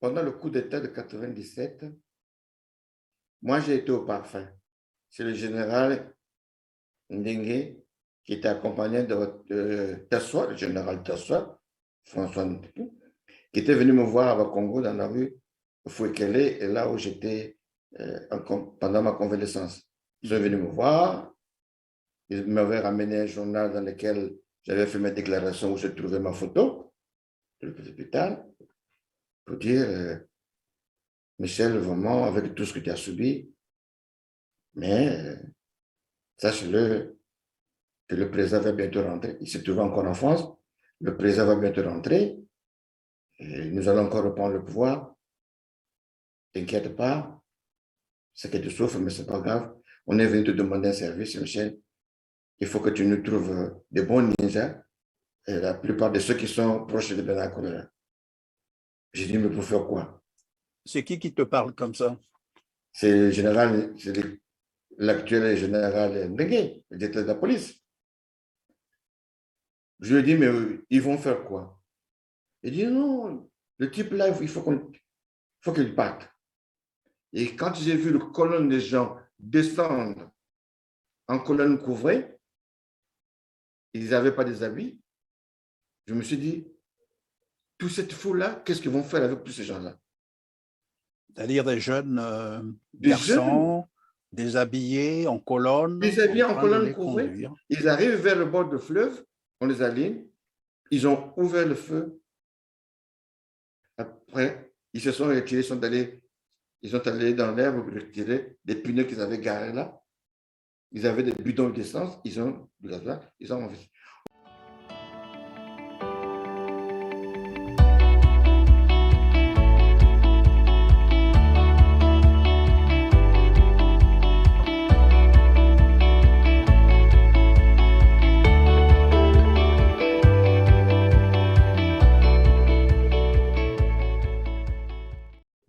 pendant le coup d'État de 97, moi j'ai été au parfum. C'est le général Ndengue qui était accompagné de Tassoua, le général Tassoua, François Ndengue, qui était venu me voir à Congo dans la rue Fouekele, et là où j'étais pendant ma convalescence. Ils sont venus me voir, ils m'avaient ramené un journal dans lequel j'avais fait mes déclarations où je trouvais ma photo de l'hôpital pour dire Michel, vraiment, avec tout ce que tu as subi, mais sache-le que le président va bientôt rentrer. Il se trouve encore en France, le président va bientôt rentrer, et nous allons encore reprendre le pouvoir. T'inquiète pas, c'est que tu souffres, mais ce n'est pas grave. On est venu te demander un service, Michel. Il faut que tu nous trouves des bons ninjas, et la plupart de ceux qui sont proches de Bernard Koulibaly. J'ai dit, mais pour faire quoi? C'est qui te parle comme ça? C'est le général, c'est l'actuel général Ndengue, le directeur de la police. Je lui ai dit, mais ils vont faire quoi? Il dit, non, le type là, il faut qu'il parte. Et quand j'ai vu le colonne de gens descendre en colonne couvrée, ils n'avaient pas des habits, je me suis dit, toute cette foule-là, qu'est-ce qu'ils vont faire avec tous ces gens-là? C'est-à-dire des jeunes Des jeunes, garçons déshabillés en colonne, déshabillés en en train de colonne les couvrée. conduire. Ils arrivent vers le bord du fleuve, on les aligne, ils ont ouvert le feu. Après, ils se sont retirés, ils sont allés dans l'herbe pour retirer des pneus qu'ils avaient garés là. Ils avaient des bidons d'essence, ils ont du gasoil, ils ont envie.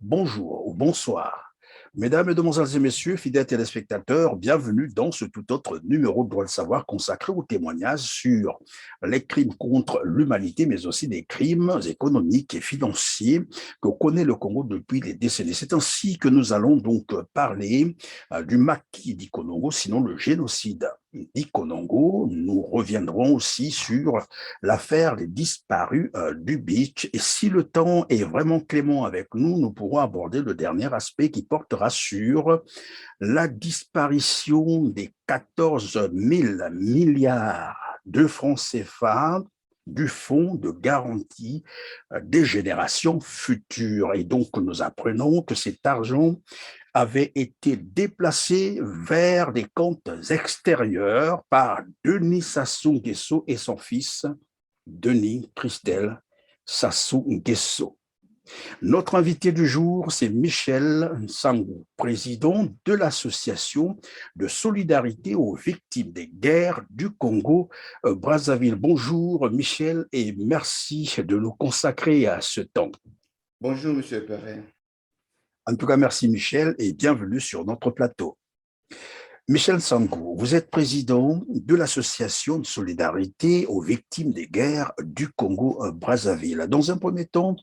Bonjour ou bonsoir. Mesdames, Mesdemoiselles et Messieurs, fidèles téléspectateurs, bienvenue dans ce tout autre numéro de Droit de savoir consacré aux témoignages sur les crimes contre l'humanité, mais aussi des crimes économiques et financiers que connaît le Congo depuis des décennies. C'est ainsi que nous allons donc parler du maquis d'Ikonongo, sinon le génocide d'Ikonongo. Nous reviendrons aussi sur l'affaire des disparus du beach. Et si le temps est vraiment clément avec nous, nous pourrons aborder le dernier aspect qui portera sur la disparition des 14 000 milliards de francs CFA du fonds de garantie des générations futures. Et donc, nous apprenons que cet argent avait été déplacé vers des comptes extérieurs par Denis Sassou Nguesso et son fils, Denis Christel Sassou Nguesso. Notre invité du jour, c'est Michel Nsangou, président de l'Association de solidarité aux victimes des guerres du Congo Brazzaville. Bonjour Michel et merci de nous consacrer à ce temps. Bonjour Monsieur Perrin. En tout cas, merci Michel et bienvenue sur notre plateau. Michel Nsangou, vous êtes président de l'Association de solidarité aux victimes des guerres du Congo-Brazzaville. Dans un premier temps,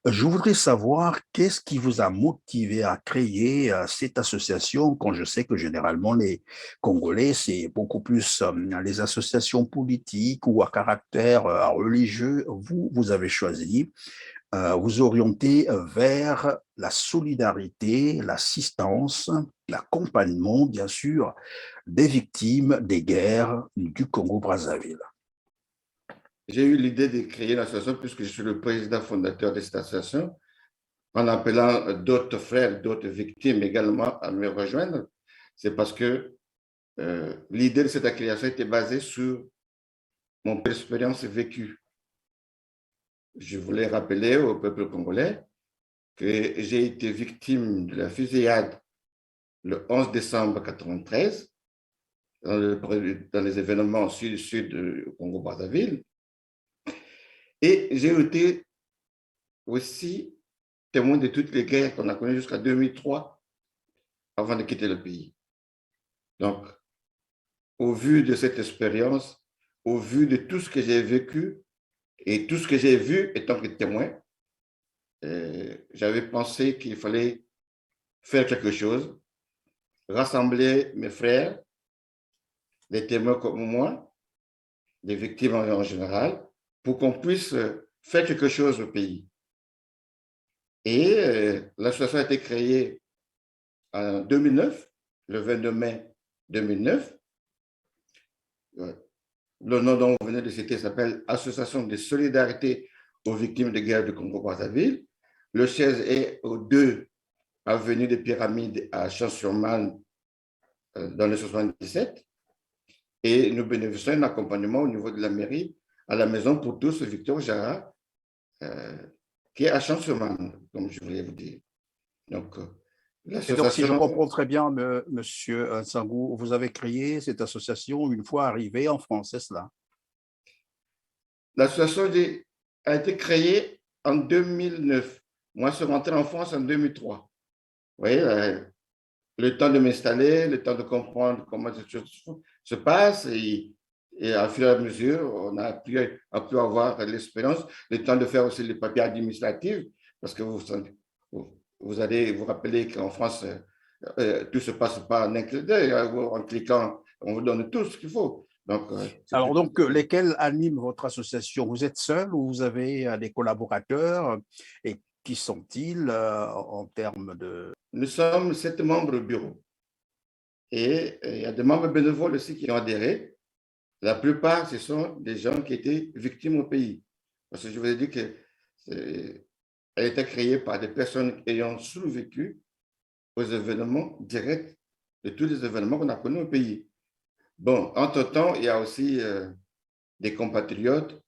je voudrais savoir qu'est-ce qui vous a motivé à créer cette association, quand je sais que généralement les Congolais, c'est beaucoup plus les associations politiques ou à caractère religieux. Vous avez choisi vous orienter vers la solidarité, l'assistance, l'accompagnement, bien sûr, des victimes des guerres du Congo-Brazzaville. J'ai eu l'idée de créer l'association puisque je suis le président fondateur de cette association, en appelant d'autres frères, d'autres victimes également à me rejoindre. C'est parce que l'idée de cette création était basée sur mon expérience vécue. Je voulais rappeler au peuple congolais que j'ai été victime de la fusillade le 11 décembre 1993 dans les événements sud-sud du Congo-Brazzaville. Et j'ai été aussi témoin de toutes les guerres qu'on a connues jusqu'à 2003 avant de quitter le pays. Donc, au vu de cette expérience, au vu de tout ce que j'ai vécu et tout ce que j'ai vu étant que témoin, j'avais pensé qu'il fallait faire quelque chose, rassembler mes frères, les témoins comme moi, les victimes en général, pour qu'on puisse faire quelque chose au pays. Et l'association a été créée en 2009, le 22 mai 2009. Le nom dont vous venez de citer s'appelle Association de solidarité aux victimes de guerre du Congo-Brazzaville. Le siège est au 2 avenue des Pyramides à Champs-sur-Marne dans le 77. Et nous bénéficions d'un accompagnement au niveau de la mairie à la maison pour tous, Victor Jara, qui est à Champs-sur-Marne, comme je voulais vous dire. Donc, Et donc, si je comprends très bien, Monsieur Nsangou, vous avez créé cette association une fois arrivé en France, c'est cela? L'association a été créée en 2009. Moi, je suis rentré en France en 2003. Vous voyez, le temps de m'installer, le temps de comprendre comment ces choses se passent et à fur et à mesure, on a pu avoir l'expérience, le temps de faire aussi les papiers administratifs, parce que vous allez vous rappeler qu'en France, tout ne se passe pas en un clin d'œil. En cliquant, on vous donne tout ce qu'il faut. Donc, alors, lesquels animent votre association? Vous êtes seul ou vous avez des collaborateurs? Et qui sont-ils en termes de… Nous sommes 7 membres au bureau. Et il y a des membres bénévoles aussi qui ont adhéré. La plupart, ce sont des gens qui étaient victimes au pays. Parce que je vous ai dit qu'elle a été créée par des personnes ayant survécu aux événements directs de tous les événements qu'on a connus au pays. Bon, entre-temps, il y a aussi des compatriotes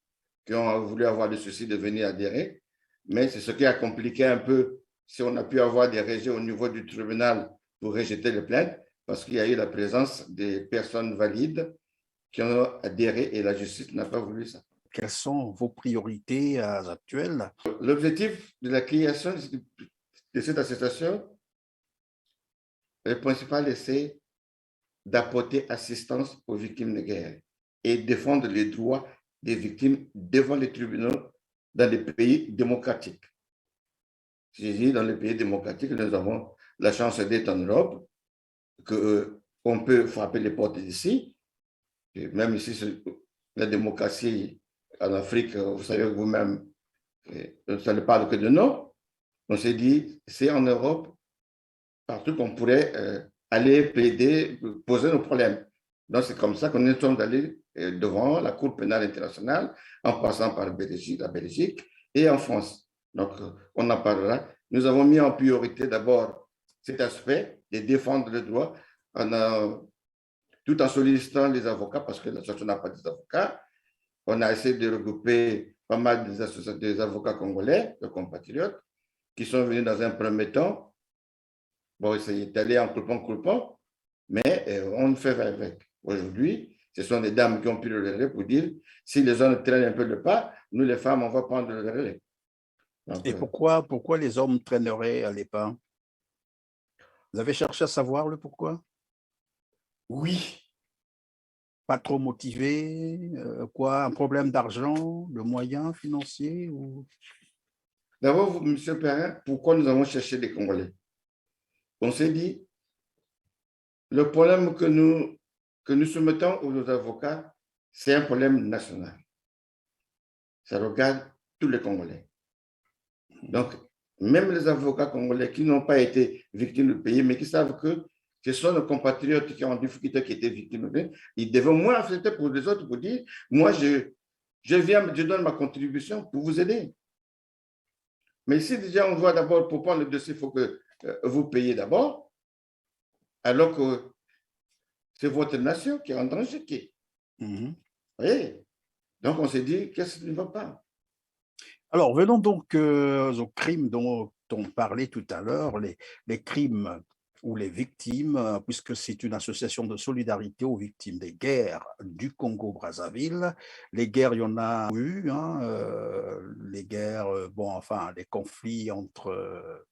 qui ont voulu avoir le souci de venir adhérer, mais c'est ce qui a compliqué un peu si on a pu avoir des rejets au niveau du tribunal pour rejeter les plaintes, parce qu'il y a eu la présence des personnes valides qui ont adhéré et la justice n'a pas voulu ça. Quelles sont vos priorités actuelles? L'objectif de la création de cette association, le principal, c'est d'apporter assistance aux victimes de guerre et défendre les droits des victimes devant les tribunaux dans les pays démocratiques. J'ai dit dans les pays démocratiques, nous avons la chance d'être en Europe, qu'on peut frapper les portes d'ici. Même ici, la démocratie en Afrique, vous savez vous-même, ça ne parle que de nous. On s'est dit, c'est en Europe, partout qu'on pourrait aller plaider, poser nos problèmes. Donc, c'est comme ça qu'on est en train d'aller devant la Cour pénale internationale, en passant par la Belgique et en France. Donc, on en parlera. Nous avons mis en priorité d'abord cet aspect de défendre le droit tout en sollicitant les avocats, parce que l'association n'a pas d'avocats. On a essayé de regrouper pas mal des avocats congolais, de compatriotes, qui sont venus dans un premier temps. Bon, c'est d'aller en coupant, mais on le fait avec. Aujourd'hui, ce sont des dames qui ont pris le relais pour dire, si les hommes traînent un peu le pas, nous les femmes, on va prendre le relais. Donc, et pourquoi les hommes traîneraient les pas? Vous avez cherché à savoir le pourquoi? Oui. Pas trop motivé, quoi, un problème d'argent, de moyens financiers ou… D'abord, M. Perrin, pourquoi nous avons cherché des Congolais? On s'est dit, le problème que nous soumettons aux avocats, c'est un problème national. Ça regarde tous les Congolais. Donc, même les avocats congolais qui n'ont pas été victimes du pays, mais qui savent que ce sont nos compatriotes qui ont en difficulté, qui étaient victimes du pays, ils devaient moins accepter pour les autres pour dire, moi, je donne ma contribution pour vous aider. Mais si déjà on voit d'abord, pour prendre le dossier, il faut que vous payiez d'abord, alors que c'est votre nation qui est en danger. Vous voyez? Donc, on s'est dit, qu'est-ce qui ne va pas? Alors, venons donc aux crimes dont on parlait tout à l'heure, les crimes ou les victimes, puisque c'est une association de solidarité aux victimes des guerres du Congo-Brazzaville. Les guerres, il y en a eu, les guerres, bon, enfin, les conflits entre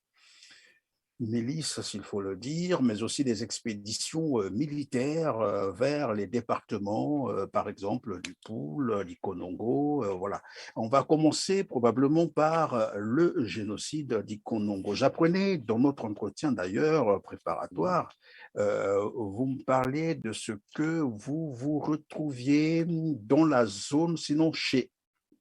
milices, s'il faut le dire, mais aussi des expéditions militaires vers les départements, par exemple, du Poul, du Konongo. Voilà. On va commencer probablement par le génocide du Konongo. J'apprenais dans notre entretien d'ailleurs préparatoire, vous me parlez de ce que vous vous retrouviez dans la zone, sinon chez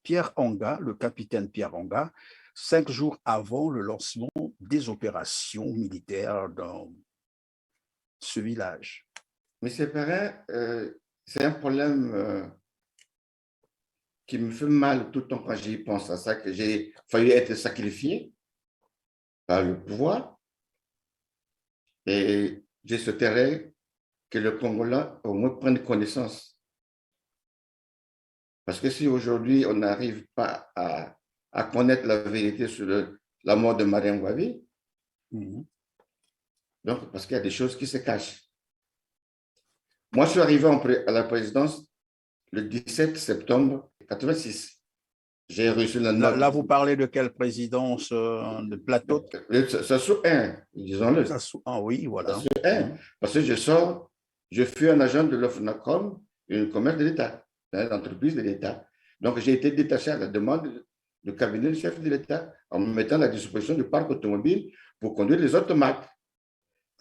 Pierre Anga, le capitaine Pierre Anga, 5 jours avant le lancement des opérations militaires dans ce village. Mais c'est pareil, c'est un problème qui me fait mal tout le temps quand j'y pense à ça, que j'ai failli être sacrifié par le pouvoir et je souhaiterais que le Congolais au moins prenne connaissance. Parce que si aujourd'hui on n'arrive pas à connaître la vérité sur la mort de Marien Ngouabi, donc parce qu'il y a des choses qui se cachent. Moi, je suis arrivé à la présidence le 17 septembre 86. J'ai reçu la note. Là, vous parlez de quelle présidence de plateau? Sassou 1, disons-le. Sassou 1, oui, voilà. Sassou 1, parce que je fus un agent de l'OFNACOM, une commerce de l'État, une entreprise de l'État. Donc, j'ai été détaché à la demande du cabinet du chef de l'État en me mettant à la disposition du parc automobile pour conduire les automates.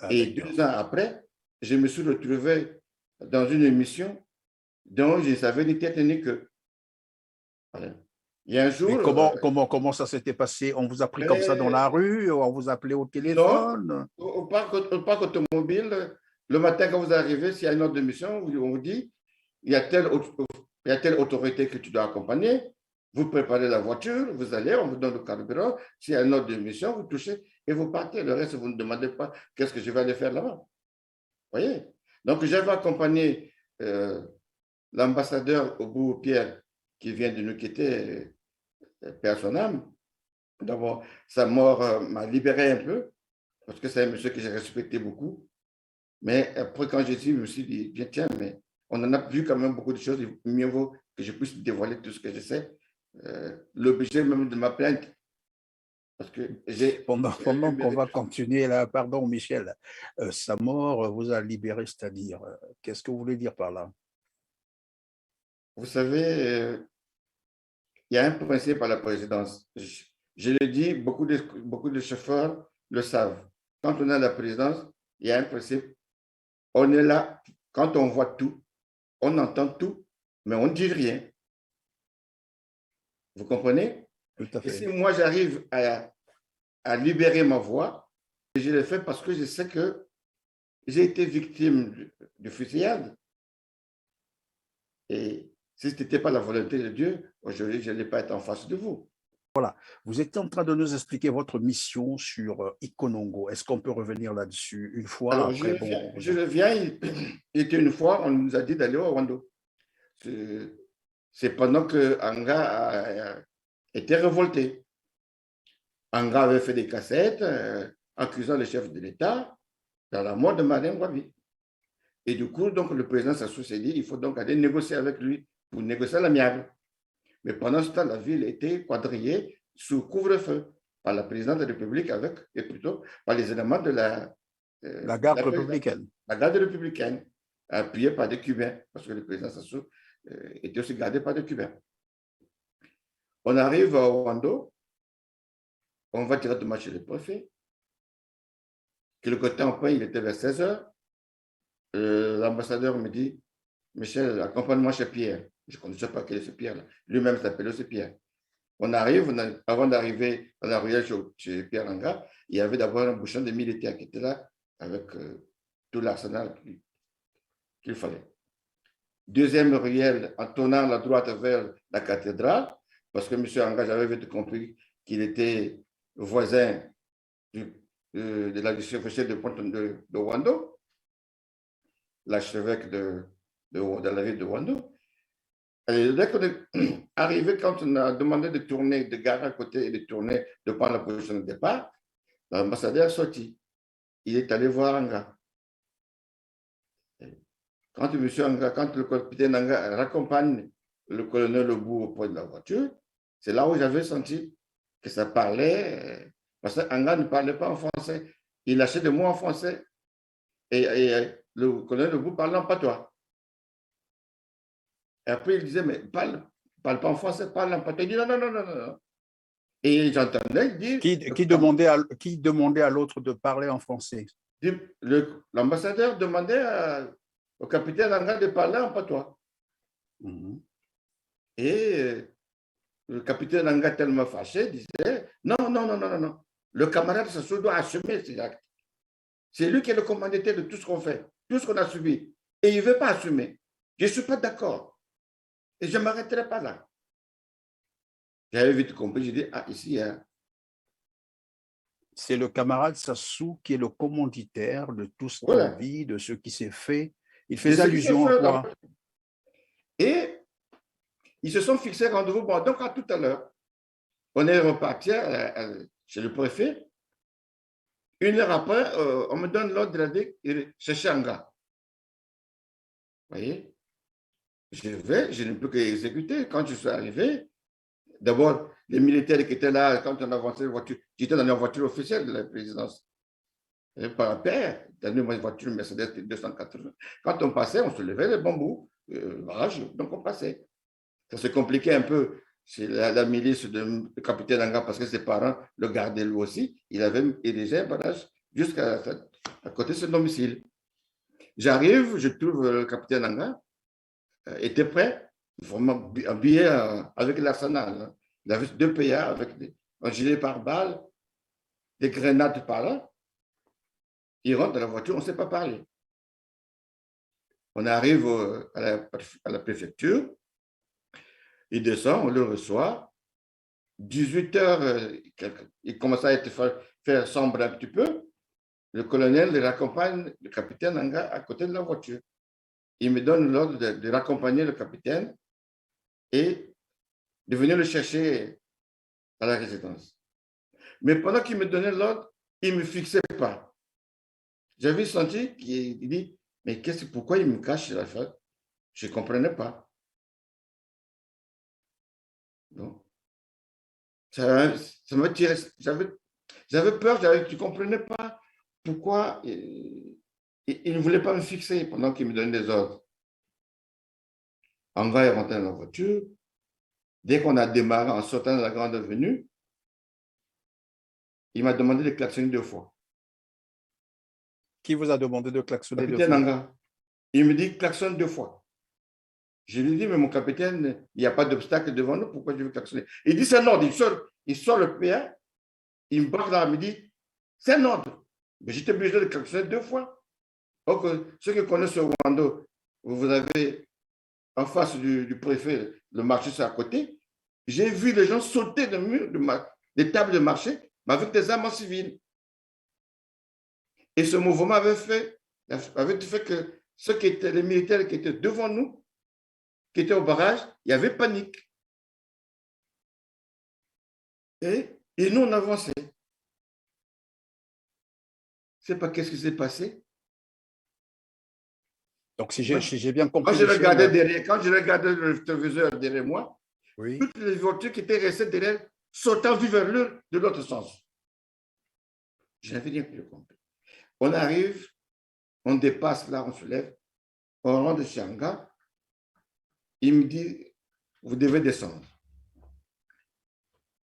Et 2 ans après, je me suis retrouvé dans une émission dont je ne savais ni tête ni queue. Voilà. Il y a un jour. Et comment ça s'était passé? On vous a pris comme ça dans la rue? On vous appelait au téléphone? Non, au parc automobile, le matin quand vous arrivez, s'il y a une ordre de mission, on vous dit il y a telle autorité que tu dois accompagner. Vous préparez la voiture, vous allez, on vous donne le carburant. S'il y a une ordre de mission, vous touchez et vous partez. Le reste, vous ne demandez pas qu'est-ce que je vais aller faire là-bas. Vous voyez? Donc, j'avais accompagné l'ambassadeur Obou Pierre qui vient de nous quitter, paix à son âme. D'abord, sa mort m'a libéré un peu, parce que c'est un monsieur que j'ai respecté beaucoup. Mais après, quand j'ai dit, je me suis dit, tiens, mais on en a vu quand même beaucoup de choses, mieux vaut que je puisse dévoiler tout ce que je sais. L'objet même de ma plainte. Parce que pendant qu'on va continuer là, pardon Michel, sa mort vous a libéré, c'est-à-dire, qu'est-ce que vous voulez dire par là? Vous savez, il y a un principe à la présidence. Je le dis, beaucoup de chauffeurs le savent. Quand on est à la présidence, il y a un principe. On est là, quand on voit tout, on entend tout, mais on ne dit rien. Vous comprenez? Tout à fait. Et si moi, j'arrive à libérer ma voix, je le fais parce que je sais que j'ai été victime de fusillade. Et si ce n'était pas la volonté de Dieu, aujourd'hui, je n'allais pas être en face de vous. Voilà, vous étiez en train de nous expliquer votre mission sur Ikonongo. Est-ce qu'on peut revenir là-dessus une fois? Alors, après, je reviens. Il était une fois, on nous a dit d'aller au Rwanda. C'est pendant que Anga était révolté. Anga avait fait des cassettes accusant le chef de l'État dans la mort de Marien Ngouabi. Et du coup, donc, le président Sassou s'est dit il faut donc aller négocier avec lui pour négocier l'amiable. Mais pendant ce temps, la ville était quadrillée sous couvre-feu par la présidente de la République et plutôt par les éléments de la garde républicaine. La garde républicaine, appuyée par des Cubains, parce que le président Sassou était aussi gardé par des Cubains. On arrive à Rwanda, on va directement chez le préfet. Quelque temps après, il était vers 16 h. L'ambassadeur me dit Michel, accompagne-moi chez Pierre. Je ne connaissais pas quel est ce Pierre-là. Lui-même s'appelait aussi Pierre. On arrive, avant d'arriver dans la ruelle chez Pierre Anga, il y avait d'abord un bouchon de militaires qui était là avec tout l'arsenal qu'il fallait. Deuxième ruelle, en tournant la droite vers la cathédrale, parce que M. Anga, j'avais vite compris qu'il était voisin de la chevêché de Wando, l'archevêque de la ville de Wando. Et dès qu'on est arrivé, quand on a demandé de tourner, de garer à côté et de tourner, de prendre la position de départ, l'ambassadeur est sorti. Il est allé voir Anga. Quand le capitaine Anga raccompagne le colonel Lebou au point de la voiture, c'est là où j'avais senti que ça parlait, parce qu'Anga ne parlait pas en français. il lâchait des mots en français. Et le colonel Lebou parlait en patois. Et après, il disait, mais parle pas en français, parle en patois. Il dit, non, non, non, non, non. Et j'entendais dire... Qui demandait à l'autre de parler en français? L'ambassadeur demandait au capitaine Anga de parler en patois. Et le capitaine Anga, tellement fâché, disait, non, non, non, non, non, non. Le camarade Sassou doit assumer ses actes. C'est lui qui est le commanditaire de tout ce qu'on fait, tout ce qu'on a subi. Et il ne veut pas assumer. Je ne suis pas d'accord. Et je ne m'arrêterai pas là. J'avais vite compris, j'ai dit, ah, ici, hein. C'est le camarade Sassou qui est le commanditaire de tout ce qu'on vit, de ce qui s'est fait. Il fait allusion à quoi? Et ils se sont fixés rendez-vous. Bon, donc, à tout à l'heure, on est reparti chez le préfet. 1 heure après, on me donne l'ordre d'aller chercher un gars. Vous voyez? Je vais, je ne peux qu'exécuter. Quand je suis arrivé, d'abord, les militaires qui étaient là, quand on avançait la voiture, j'étais dans la voiture officielle de la présidence. Et par père, dans une voiture Mercedes 280. Quand on passait, on se levait les bambous, donc on passait. Ça se compliquait un peu. C'est la milice du capitaine Anga, parce que ses parents le gardaient lui aussi. Il avait érigé un barrage jusqu'à côté de son domicile. J'arrive, je trouve le capitaine Anga était prêt, vraiment habillé avec l'arsenal. Il avait 2 PA avec un gilet pare-balles, des grenades par là. Il rentre dans la voiture, on ne sait pas parler. On arrive à la préfecture. Il descend, on le reçoit. 18h, il commence à faire sombre un petit peu. Le colonel raccompagne le capitaine Anga à côté de la voiture. Il me donne l'ordre de raccompagner le capitaine et de venir le chercher à la résidence. Mais pendant qu'il me donnait l'ordre, il ne me fixait pas. J'avais senti qu'il dit, mais pourquoi il me cache la fête? Je ne comprenais pas. Donc, ça me tirait. J'avais peur, tu ne comprenais pas pourquoi il ne voulait pas me fixer pendant qu'il me donnait des ordres. Anga est rentré dans la voiture. Dès qu'on a démarré en sortant de la grande avenue, il m'a demandé de klaxonner 2 fois. Qui vous a demandé de klaxonner 2 fois? Capitaine Anga. Il me dit klaxonne 2 fois. Je lui dis, mais mon capitaine, il n'y a pas d'obstacle devant nous, pourquoi je veux klaxonner? Il dit, c'est un ordre. Il sort le PA, il me parle là, il me dit, c'est un ordre. Mais j'étais obligé de klaxonner 2 fois. Donc, ceux qui connaissent ce Rwanda, vous avez en face du préfet, le marché c'est à côté. J'ai vu les gens sauter des murs, des tables de marché, mais avec des armes civiles. Et ce mouvement avait fait que ceux qui étaient les militaires qui étaient devant nous, qui étaient au barrage, il y avait panique. Et nous, on avançait. Je ne sais pas qu'est-ce qui s'est passé. Donc, si j'ai bien compris. Quand je regardais le rétroviseur derrière moi, oui, toutes les voitures qui étaient restées derrière sautant vers l'heure de l'autre sens. Je n'avais rien plus compris. On arrive, on dépasse là, on se lève, on rentre chez Anga. Il me dit, vous devez descendre.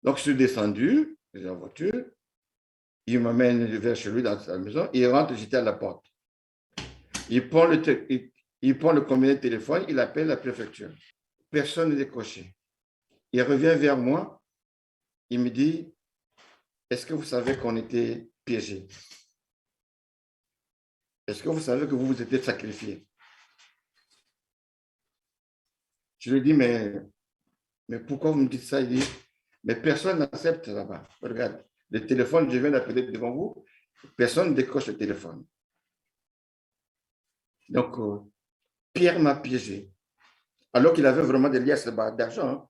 Donc, je suis descendu de la voiture. Il m'amène vers chez lui dans sa maison. Il rentre, j'étais à la porte. Il prend le combiné de téléphone, il appelle la préfecture. Personne n'est décroché. Il revient vers moi. Il me dit, est-ce que vous savez qu'on était piégés? Est-ce que vous savez que vous vous étiez sacrifiés? Je lui dis, mais pourquoi vous me dites ça? Il dit, mais personne n'accepte là-bas. Regarde, le téléphone, je viens d'appeler devant vous, personne ne décroche le téléphone. Donc, Pierre m'a piégé. Alors qu'il avait vraiment des liasses d'argent. Hein.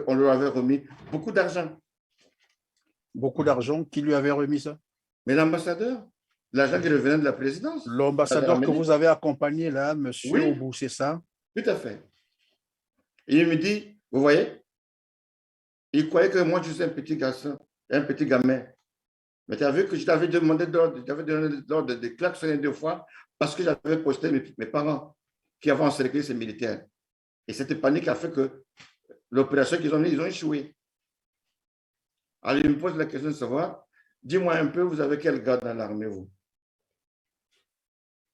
On lui avait remis beaucoup d'argent. Beaucoup d'argent? Qui lui avait remis ça? Mais l'ambassadeur, l'agent qui revenait de la présidence. L'ambassadeur que vous avez accompagné là, monsieur Oui, Obou, c'est ça? Tout à fait. Et il me dit, vous voyez, il croyait que moi je suis un petit garçon, un petit gamin. Mais tu as vu que je t'avais demandé j'avais donné l'ordre de klaxonner 2 fois parce que j'avais posté mes parents qui avaient encerclé ces militaires. Et cette panique a fait que l'opération qu'ils ont menée, ils ont échoué. Alors, il me pose la question de savoir, dis-moi un peu, vous avez quel grade dans l'armée, vous?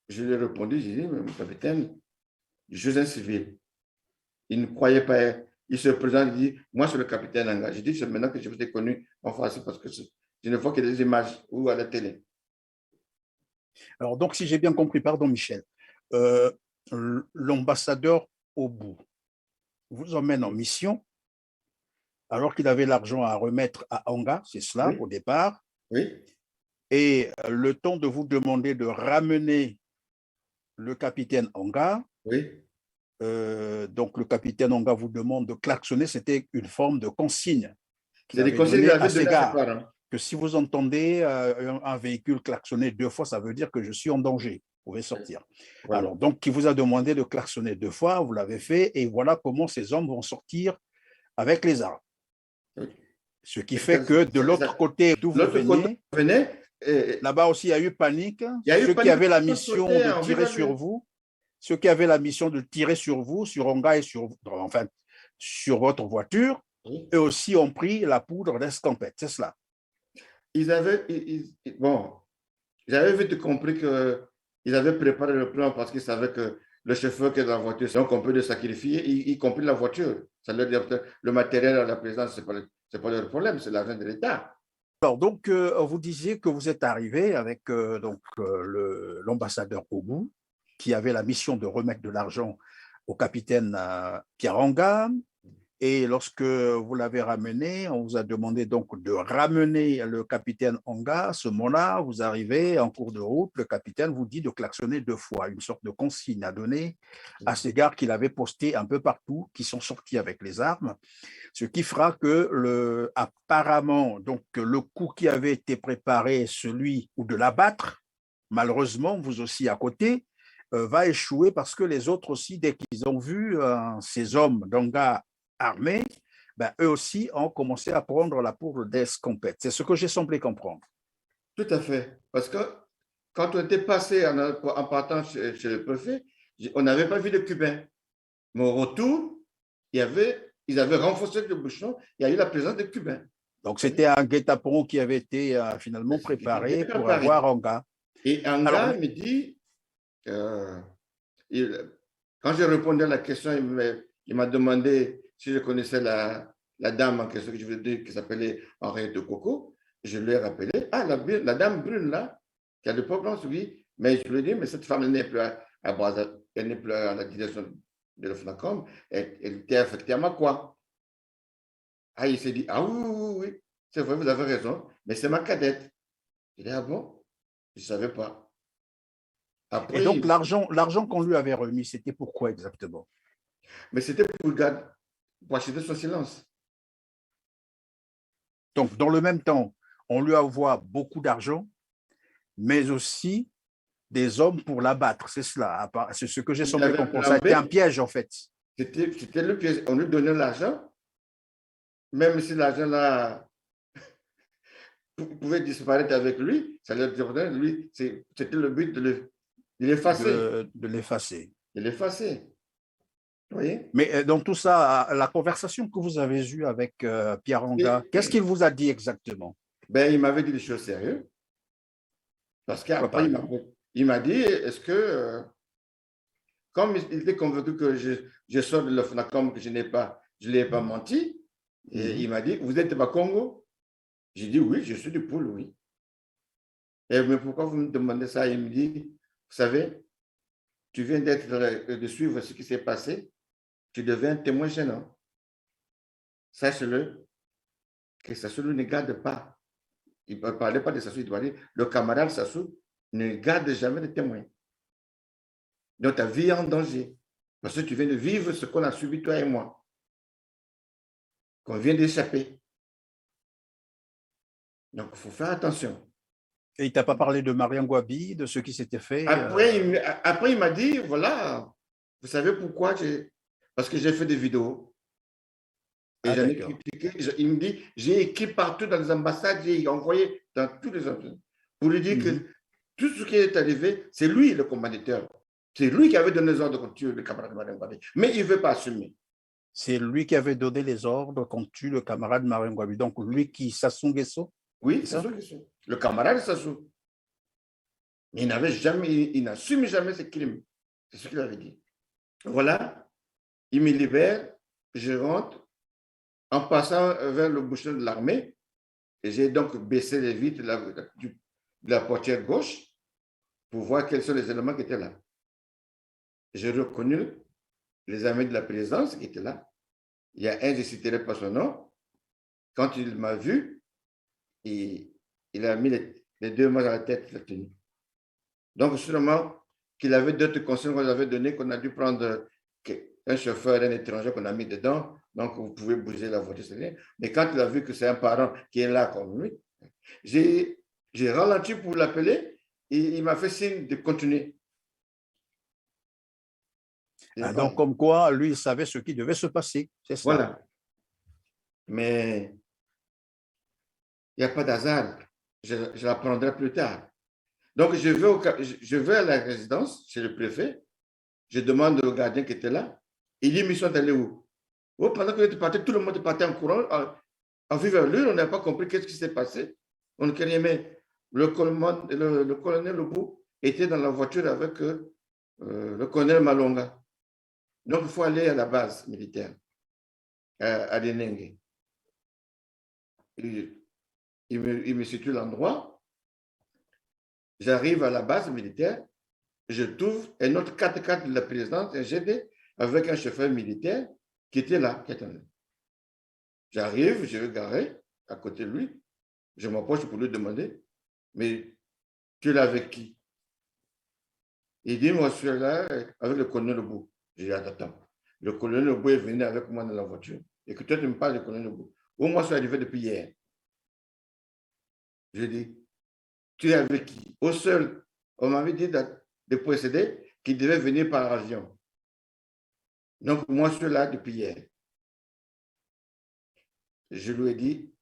Je lui ai répondu, j'ai dit, mon capitaine, je suis un civil. Il ne croyait pas. Il se présente, il dit, moi, je suis le capitaine Anga. J'ai dit, c'est maintenant que je vous ai connu en France, parce que je ne vois que des images ou à la télé. Alors, donc, si j'ai bien compris, pardon, Michel, l'ambassadeur Obu vous emmène en mission alors qu'il avait l'argent à remettre à Anga, c'est cela, Oui, au départ, oui, et le temps de vous demander de ramener le capitaine Anga, oui. donc le capitaine Anga vous demande de klaxonner, c'était une forme de consigne qu'il C'est des avait conseils qu'il donnée à avait ses donnés à ses gardes, parents. que si vous entendez un véhicule klaxonner 2 fois, ça veut dire que je suis en danger, vous pouvez sortir. Voilà. Alors, donc, qui vous a demandé de klaxonner 2 fois, vous l'avez fait, et voilà comment ces hommes vont sortir avec les armes. Oui. Ce qui fait que de l'autre côté d'où vous L'autre côté veniez, venait, là-bas aussi, il y a eu panique. il y a eu Ceux qui panique, avaient la tout mission sautait de en vive tirer sur allure. vous, ceux qui avaient la mission de tirer sur vous, sur Onga et enfin, sur votre voiture, Oui. eux aussi ont pris la poudre d'escampette, c'est cela. Ils avaient, bon, j'avais vite compris qu'ils avaient préparé le plan parce qu'ils savaient que le chauffeur qui est dans la voiture, donc on peut le sacrifier, y compris la voiture. Ça leur dit, le matériel à la présence, ce n'est pas leur problème, c'est l'argent de l'État. Alors, donc, vous disiez que vous êtes arrivé avec l'ambassadeur Obu, qui avait la mission de remettre de l'argent au capitaine Pierre Anga. Et lorsque vous l'avez ramené, on vous a demandé donc de ramener le capitaine Anga. À ce moment-là, vous arrivez en cours de route, le capitaine vous dit de klaxonner 2 fois, une sorte de consigne à donner à ces gardes qu'il avait postés un peu partout, qui sont sortis avec les armes, ce qui fera que apparemment, donc, le coup qui avait été préparé, celui ou de l'abattre, malheureusement, vous aussi à côté, va échouer parce que les autres aussi, dès qu'ils ont vu ces hommes d'Anga armés, ben, eux aussi ont commencé à prendre la poudre d'escampette. C'est ce que j'ai semblé comprendre. Tout à fait. Parce que quand on était passé en partant chez le préfet, on n'avait pas vu de Cubains. Mais au retour, ils avaient renforcé le bouchon, il y a eu la présence de Cubains. Donc, c'était un guet-apens qui avait été finalement préparé pour avoir Anga. Et Anga me dit, quand j'ai répondu à la question, il m'a demandé si je connaissais la dame en question que je veux dire, qui s'appelait Henriette Coco. Je lui ai rappelé, la dame brune là, qui a le problème, oui, mais je lui ai dit, mais cette femme, elle n'est plus à Brazzaville, elle n'est plus à la direction de l'OFNACOM, elle était affectée à quoi? Ah, il s'est dit, ah oui, oui, oui, c'est vrai, vous avez raison, mais c'est ma cadette. Il dit, ah bon? Je ne savais pas. Et Après, donc, l'argent qu'on lui avait remis, c'était pourquoi exactement? mais c'était pour acheter son silence. Donc, dans le même temps, on lui envoie beaucoup d'argent, mais aussi des hommes pour l'abattre. C'est cela. C'est ce que j'ai semblé comprendre. Ça a été un piège, en fait. C'était le piège. On lui donnait l'argent, même si l'argent-là pouvait disparaître avec lui, ça leur disait, lui, c'était le but de l'effacer. De l'effacer. De l'effacer. Vous voyez? Mais dans tout ça, la conversation que vous avez eue avec Pierre Anga, qu'est-ce qu'il vous a dit exactement? Ben, il m'avait dit des choses sérieuses. Parce qu'après, il m'a dit, est-ce que, comme il était convaincu que je sors de l'OFNACOM, que je ne l'ai pas menti, et il m'a dit, vous n'êtes pas Congo? J'ai dit, oui, je suis du Poul, oui. Et, mais pourquoi vous me demandez ça? Il me dit, vous savez, tu viens de suivre ce qui s'est passé, tu deviens un témoin gênant. Sache-le, que Sassou ne garde pas. Il ne parlait pas de Sassou, il parlait, le camarade Sassou ne garde jamais de témoin. Donc ta vie est en danger. Parce que tu viens de vivre ce qu'on a subi, toi et moi. Qu'on vient d'échapper. Donc il faut faire attention. Et il ne t'a pas parlé de Mariam Gwabi, de ce qui s'était fait? Après, il m'a dit, voilà, vous savez pourquoi? Parce que j'ai fait des vidéos. Et Ah, j'en ai d'accord. critiqué. Il me dit, j'ai écrit partout dans les ambassades, j'ai envoyé dans tous les ambassades pour lui dire Mhm. que tout ce qui est arrivé, c'est lui le commanditaire. C'est lui qui avait donné les ordres contre le camarade Marine Ngouabi. Mais il ne veut pas assumer. C'est lui qui avait donné les ordres qu'on tue le camarade Marine Ngouabi. Donc, lui qui, Sassou Nguesso, Oui, c'est c'est ça? ça. Le camarade Sassou. Mais il n'assume jamais ses crimes. C'est ce qu'il avait dit. Voilà, il me libère, je rentre en passant vers le bouchon de l'armée. Et j'ai donc baissé les vitres de la portière gauche pour voir quels sont les éléments qui étaient là. J'ai reconnu les amis de la présidence qui étaient là. Il y a un, je ne citerai pas son nom. Quand il m'a vu, il a mis les deux mains dans la tête, il a tenu. Donc, sûrement qu'il avait d'autres conseils qu'on avait donnés, qu'on a dû prendre un chauffeur, un étranger qu'on a mis dedans. Donc, vous pouvez bouger la voiture. Mais quand il a vu que c'est un parent qui est là comme lui, j'ai ralenti pour l'appeler et il m'a fait signe de continuer. Ah, donc, comme quoi, lui, il savait ce qui devait se passer. C'est cela. Voilà. Mais il n'y a pas d'hasard. Je l'apprendrai plus tard. Donc, je vais à la résidence chez le préfet. Je demande au gardien qui était là. Il dit, mais ils sont allés où? Oh, pendant que tu partais, tout le monde partait en courant. En vivant l'heure, on n'a pas compris qu'est-ce qui s'est passé. On ne connaît mais le colonel Lobo était dans la voiture avec le colonel Malonga. Donc, il faut aller à la base militaire, à Denengue. Il me situe l'endroit. J'arrive à la base militaire. Je trouve un autre 4x4 de la présidence, un GD, avec un chauffeur militaire qui était là, qui attendait. J'arrive, je vais garer à côté de lui. Je m'approche pour lui demander, mais tu es là avec qui? Il dit, moi, je suis là avec le colonel Lebou. J'ai dit, attends, le colonel Lebou est venu avec moi dans la voiture. Et que toi, tu me parles du colonel Lebou. Ou moi, je suis arrivé depuis hier. Je dis, tu es avec qui? Au seul, on m'avait dit de procéder qu'il devait venir par avion. Donc, moi, je suis là depuis hier. Je lui ai dit,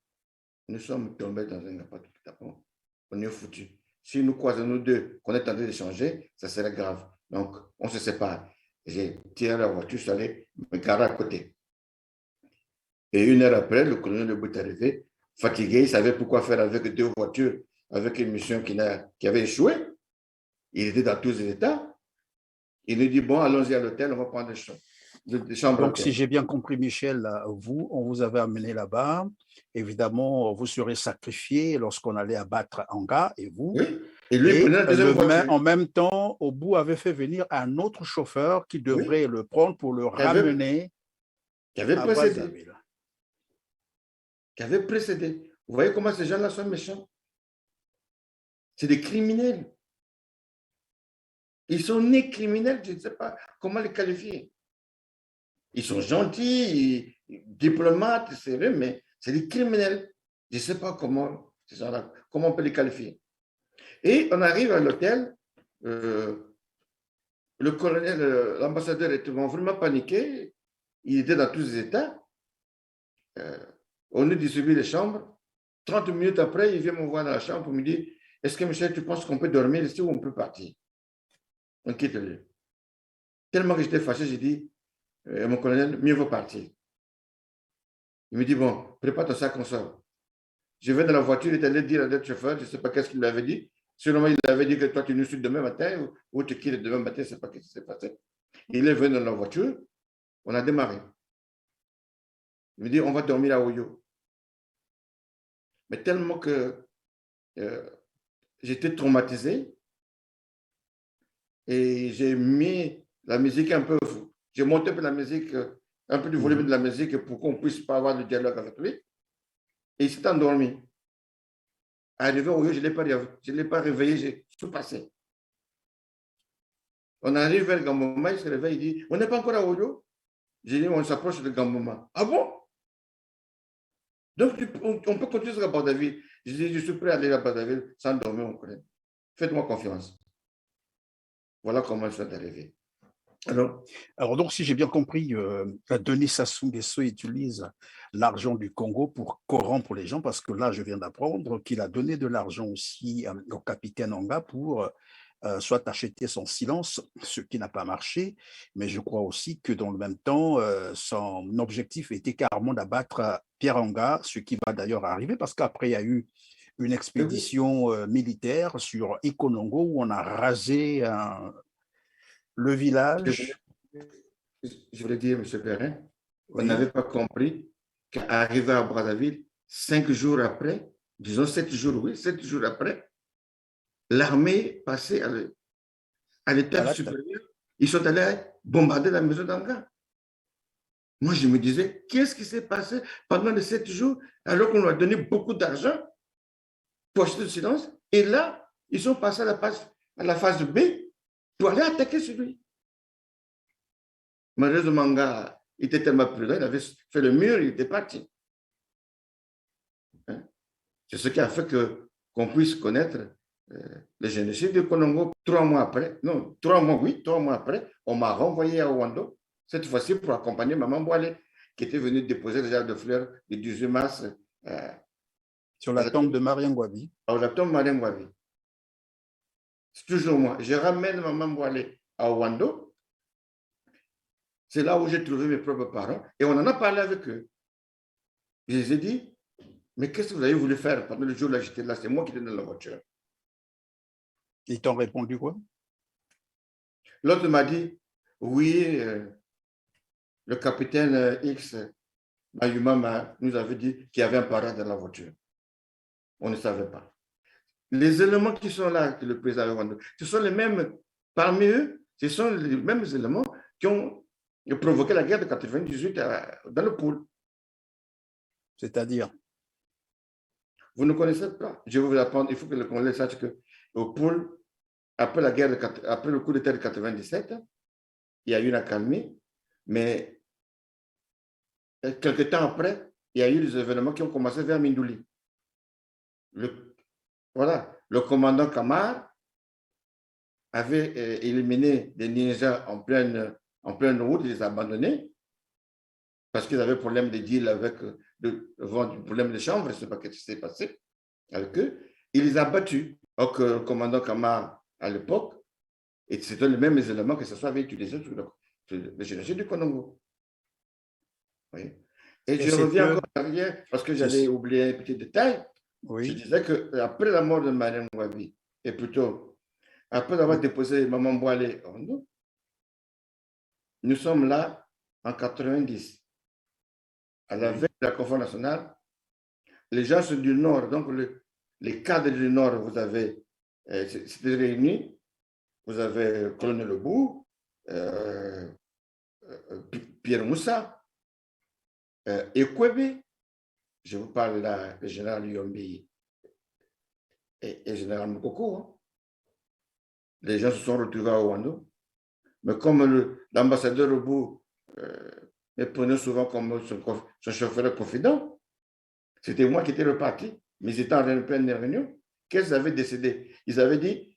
nous sommes tombés dans un appartement. On est foutus. Si nous croisons nous deux, qu'on est en train d'échanger, ça serait grave. Donc, on se sépare. J'ai tiré la voiture, je suis allé me garer à côté. Et une heure après, le colonel Lebou est arrivé, fatigué, il savait pourquoi faire avec deux voitures, avec une mission qui avait échoué. Il était dans tous les états. Il nous dit, bon, allons-y à l'hôtel, on va prendre des chambres. Donc, si j'ai bien compris, Michel, on vous avait amené là-bas. Évidemment, vous serez sacrifié lorsqu'on allait abattre Anga et vous. Oui. Et lui, il prenait la deuxième voiture. En même temps, Obu avait fait venir un autre chauffeur qui devrait le prendre pour le ramener à Brazzaville. Qui avait précédé. Vous voyez comment ces gens-là sont méchants? C'est des criminels. Ils sont nés criminels, je ne sais pas comment les qualifier. Ils sont gentils, diplomates, c'est vrai, mais c'est des criminels. Je ne sais pas comment on peut les qualifier. Et on arrive à l'hôtel, le colonel, l'ambassadeur était vraiment paniqué, il était dans tous les états. On nous distribue les chambres. 30 minutes après, il vient me voir dans la chambre pour me dire, est-ce que Michel, tu penses qu'on peut dormir ici ou on peut partir? On quitte le lieu. Tellement que j'étais fâché, j'ai dit, mon colonel, mieux vaut partir. Il me dit, bon, prépare ton sac, on sort. Je vais dans la voiture, il est allé dire à notre chauffeur, je ne sais pas qu'est-ce qu'il lui avait dit. Sûrement, il avait dit que toi, tu nous suis demain matin ou tu quittes demain matin, je ne sais pas ce qui s'est passé. Il est venu dans la voiture, on a démarré. Il me dit, on va dormir à Oyo. Mais tellement que j'étais traumatisé et j'ai mis la musique un peu, j'ai monté un peu la musique, un peu du volume de la musique pour qu'on puisse pas avoir de dialogue avec lui. Et il s'est endormi. Arrivé au lieu, je ne l'ai pas réveillé, j'ai tout passé. On arrive vers Gamboma, il se réveille, il dit, on n'est pas encore à Oyo. J'ai dit, on s'approche de Gamboma. Ah bon? Donc, on peut continuer sur la Bordaville. Je dis, je suis prêt à aller à Bordaville sans dormir, mon collègue. Faites-moi confiance. Voilà comment je suis arrivé. Alors, Alors donc, si j'ai bien compris, Denis Sassou Nguesso utilise l'argent du Congo pour corrompre les gens, parce que là, je viens d'apprendre qu'il a donné de l'argent aussi au capitaine Anga pour soit acheter son silence, ce qui n'a pas marché, mais je crois aussi que dans le même temps, son objectif était carrément d'abattre Pierre Anga, ce qui va d'ailleurs arriver, parce qu'après, il y a eu une oui, expédition militaire sur Ikonongo où on a rasé le je voulais, village. je voulais dire, M. Perrin, vous Oui, n'avez pas compris qu'arrivé à Brazzaville, 5 jours après, disons 7 jours, oui, 7 jours après, l'armée passait à à l'étape l'attaque. supérieure. Ils sont allés bombarder la maison d'Anga. Moi, je me disais, qu'est-ce qui s'est passé pendant les 7 jours alors qu'on leur a donné beaucoup d'argent pour acheter le silence? Et là, ils sont passés à la phase B pour aller attaquer celui. Malheureusement, Manga était tellement prudent, il avait fait le mur, il était parti. Hein. C'est ce qui a fait qu'on puisse connaître le génocide du Congo 3 mois après. Non, 3 mois, oui, 3 mois après, on m'a renvoyé à Ouando, cette fois-ci pour accompagner Maman Boale, qui était venue déposer les arbres de fleurs le 18 mars euh, Sur à la la tombe tombe, de Marien Gwabi. Marien Gwavi. C'est toujours moi. Je ramène Maman Boale à Ouando. C'est là où j'ai trouvé mes propres parents et on en a parlé avec eux. Je les ai dit, mais qu'est-ce que vous avez voulu faire pendant le jour où j'étais là? C'est moi qui étais dans la voiture. Ils t'ont répondu quoi? L'autre m'a dit, oui, le capitaine X, Mayuma, nous avait dit qu'il y avait un parade dans la voiture. On ne savait pas. Les éléments qui sont là, que le président avait vendus, ce sont les mêmes, parmi eux, ce sont les mêmes éléments qui ont provoqué la guerre de 98 dans le pôle. C'est-à-dire, Vous ne connaissez pas. Je vais vous apprendre, il faut que le Congolais sache qu'au pôle, après la guerre, après le coup d'État de 97, il y a eu une accalmie, mais quelques temps après, il y a eu des événements qui ont commencé vers Mindouli. Voilà, le commandant Kamar avait éliminé des ninjas en pleine route, il les a abandonnés parce qu'ils avaient problème de deal avec le problème de chambre, je ne sais pas ce qui s'est passé avec eux. Il les a battus. Donc, le commandant Kamar, à l'époque, et c'était les mêmes éléments que ce soit avait utilisé sur le génocide du Congo. Oui. Et et je c'est reviens eux, encore arrière parce que j'allais oublier un petit détail. Je oui, disais qu'après la mort de Mariam Wabi, et plutôt après avoir déposé Maman Boale, nous sommes là en 90, à la oui, veille de la conférence nationale. Les gens sont du Nord, donc les cadres du Nord, vous avez, c'était réuni, vous avez Colonel Lebou, euh, Pierre Moussa, Ekwebe, je vous parle là, le général Yombi et le général Mokoko. Hein. Les gens se sont retrouvés à Ouando. Mais comme l'ambassadeur Lebou me prenait souvent comme son chauffeur confident, c'était moi qui étais reparti, mais ils étaient en pleine réunion. Qu'est-ce qu'ils avaient décidé? Ils avaient dit,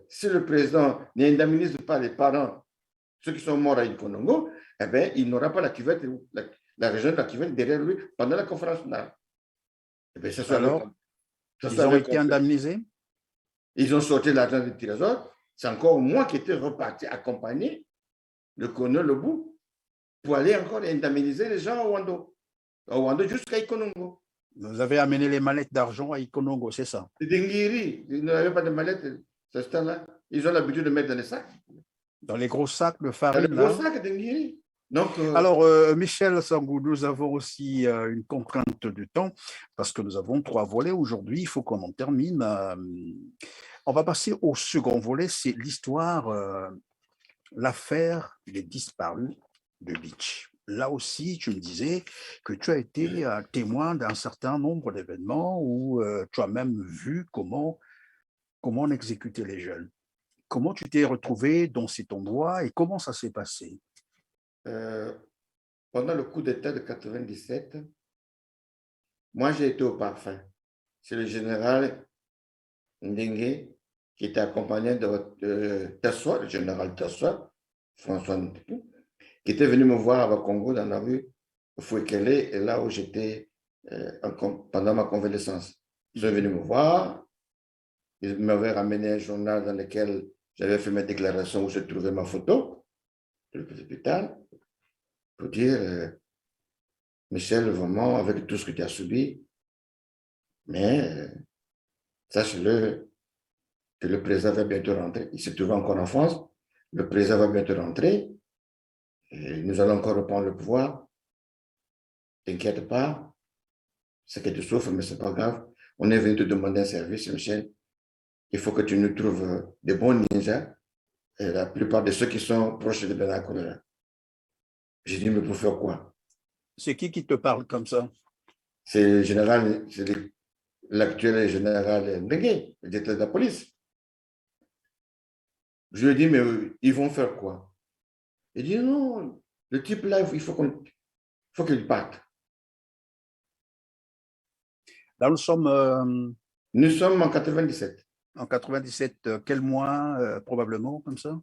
si le président n'indemnise pas les parents, ceux qui sont morts à Ikonongo, eh bien, il n'aura pas la cuvette, la région de la cuvette derrière lui pendant la conférence nationale. Eh bien, alors, ça ils ont savait été compris. indemnisés? Ils ont sorti l'argent du trésor. C'est encore moi qui étais reparti accompagner le colonel Lebou pour aller encore indemniser les gens au Wando jusqu'à Ikonongo. Vous avez amené les mallettes d'argent à Ikonongo, c'est ça? C'est des Ngiri, ils n'avaient pas de mallette ce temps-là. Ils ont l'habitude de mettre dans les sacs. Dans les gros sacs de Dans le farine, gros là? sac de Ngiri. Donc, Alors, Michel Sangou, nous avons aussi une contrainte du temps parce que nous avons 3 volets aujourd'hui. Il faut qu'on en termine. On va passer au second volet, c'est l'histoire, l'affaire des disparus de Beach. Là aussi, tu me disais que tu as été témoin d'un certain nombre d'événements où tu as même vu comment on exécutait les jeunes. Comment tu t'es retrouvé dans cet endroit et comment ça s'est passé? euh, pendant le coup d'État de 97, moi j'ai été au parfum. C'est le général Ndengue qui était accompagné de Tassoa, le général Tassoa, François, qui était venu me voir à Congo dans la rue Fouekele, et là où j'étais pendant ma convalescence. Ils sont venus me voir, ils m'avaient ramené un journal dans lequel j'avais fait mes déclarations où je trouvais ma photo de l'hôpital pour dire Michel, vraiment, avec tout ce que tu as subi, mais sache-le que le président va bientôt rentrer. Il se trouve encore en France, le président va bientôt rentrer, et nous allons encore reprendre le pouvoir. T'inquiète pas, c'est que tu souffres, mais ce n'est pas grave. On est venu te demander un service, Michel. Il faut que tu nous trouves des bons ninjas. Et la plupart de ceux qui sont proches de Bernard Kounoula. J'ai dit, mais pour faire quoi? C'est qui te parle comme ça? C'est le général, c'est l'actuel général Ndengue, le directeur de la police. Je lui ai dit, mais ils vont faire quoi? Il dit, non, le type là, il faut qu'il parte. Là, Nous sommes en 97. En 97, quel mois, probablement, comme ça?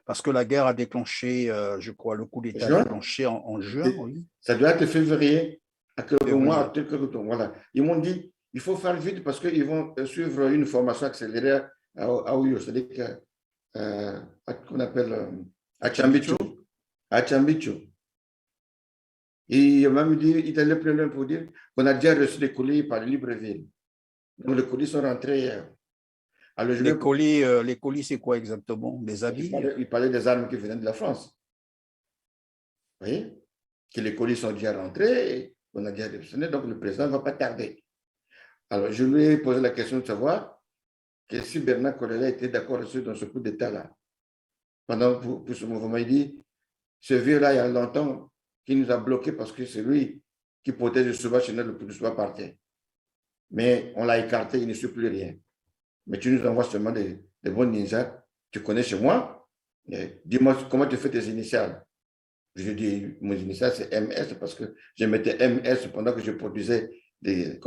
Parce que la guerre a déclenché, je crois, le coup d'État a déclenché en juin, oui. Ça doit être février, à quelques mois, voilà. Ils m'ont dit, il faut faire vite parce qu'ils vont suivre une formation accélérée à Ouyo, c'est-à-dire qu'on appelle à Chambicho. À Chambicho. Et il m'a même dit, il allait plus loin pour dire qu'on a déjà reçu des colis par Libreville. Donc les colis sont rentrés hier. Alors, les colis, c'est quoi exactement? Des habits? Il parlait des armes qui venaient de la France. Vous voyez? Que les colis sont déjà rentrés, on a déjà réceptionné, donc le président ne va pas tarder. Alors, je lui ai posé la question de savoir que si Bernard Kounoula était d'accord dans ce coup d'État-là, pendant pour ce mouvement, il dit, ce vieux-là, il y a longtemps, qui nous a bloqués parce que c'est lui qui protège le Souba Chanel le plus souvent partir. Mais on l'a écarté, il ne suit plus rien. Mais tu nous envoies seulement des bons ninjas. Tu connais chez moi. Dis-moi comment tu fais tes initiales. Je dis, mon initial, c'est MS parce que je mettais MS pendant que je produisais des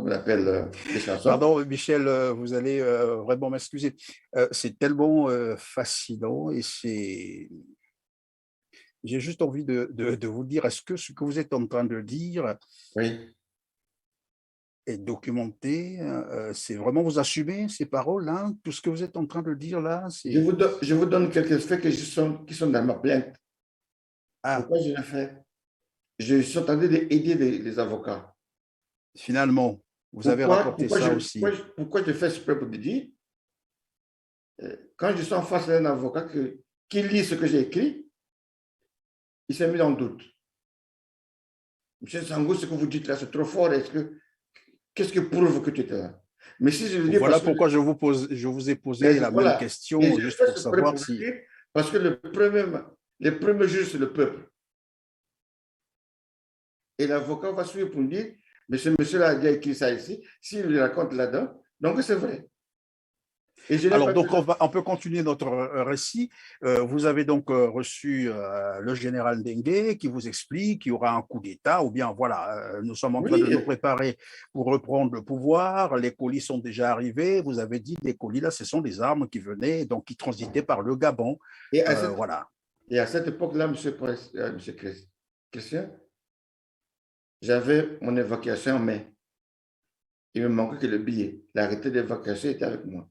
chansons. Pardon, Michel, vous allez vraiment m'excuser. C'est tellement fascinant et j'ai juste envie de vous dire, est-ce que ce que vous êtes en train de dire est documenté? C'est vraiment vous assumez ces paroles, hein? Tout ce que vous êtes en train de dire là? Je vous donne quelques faits qui sont dans ma plainte. Pourquoi je l'ai fait? Je suis en train d'aider les avocats. Finalement, vous avez rapporté ça aussi. Pourquoi je fais ce pour te dire? Quand je suis en face d'un avocat qui lit ce que j'ai écrit, il s'est mis en doute. Monsieur Sangou, ce que vous dites là, c'est trop fort. Qu'est-ce qui prouve que tu étais là? Mais si je le dis voilà pourquoi je vous ai posé la même question, juste pour savoir si... Parce que le premier juge, c'est le peuple. Et l'avocat va suivre pour dire, mais ce monsieur-là a déjà écrit ça ici, s'il le raconte là-dedans, donc c'est vrai. Alors, donc, on peut continuer notre récit. Vous avez donc reçu le général Ndengue qui vous explique qu'il y aura un coup d'État, ou bien voilà, nous sommes en train de nous préparer pour reprendre le pouvoir. Les colis sont déjà arrivés. Vous avez dit les colis là, ce sont des armes qui venaient, donc qui transitaient par le Gabon. Et à cette époque-là, monsieur Christian, j'avais mon évacuation en mai. Il me manquait que le billet. L'arrêté d'évacuation était avec moi.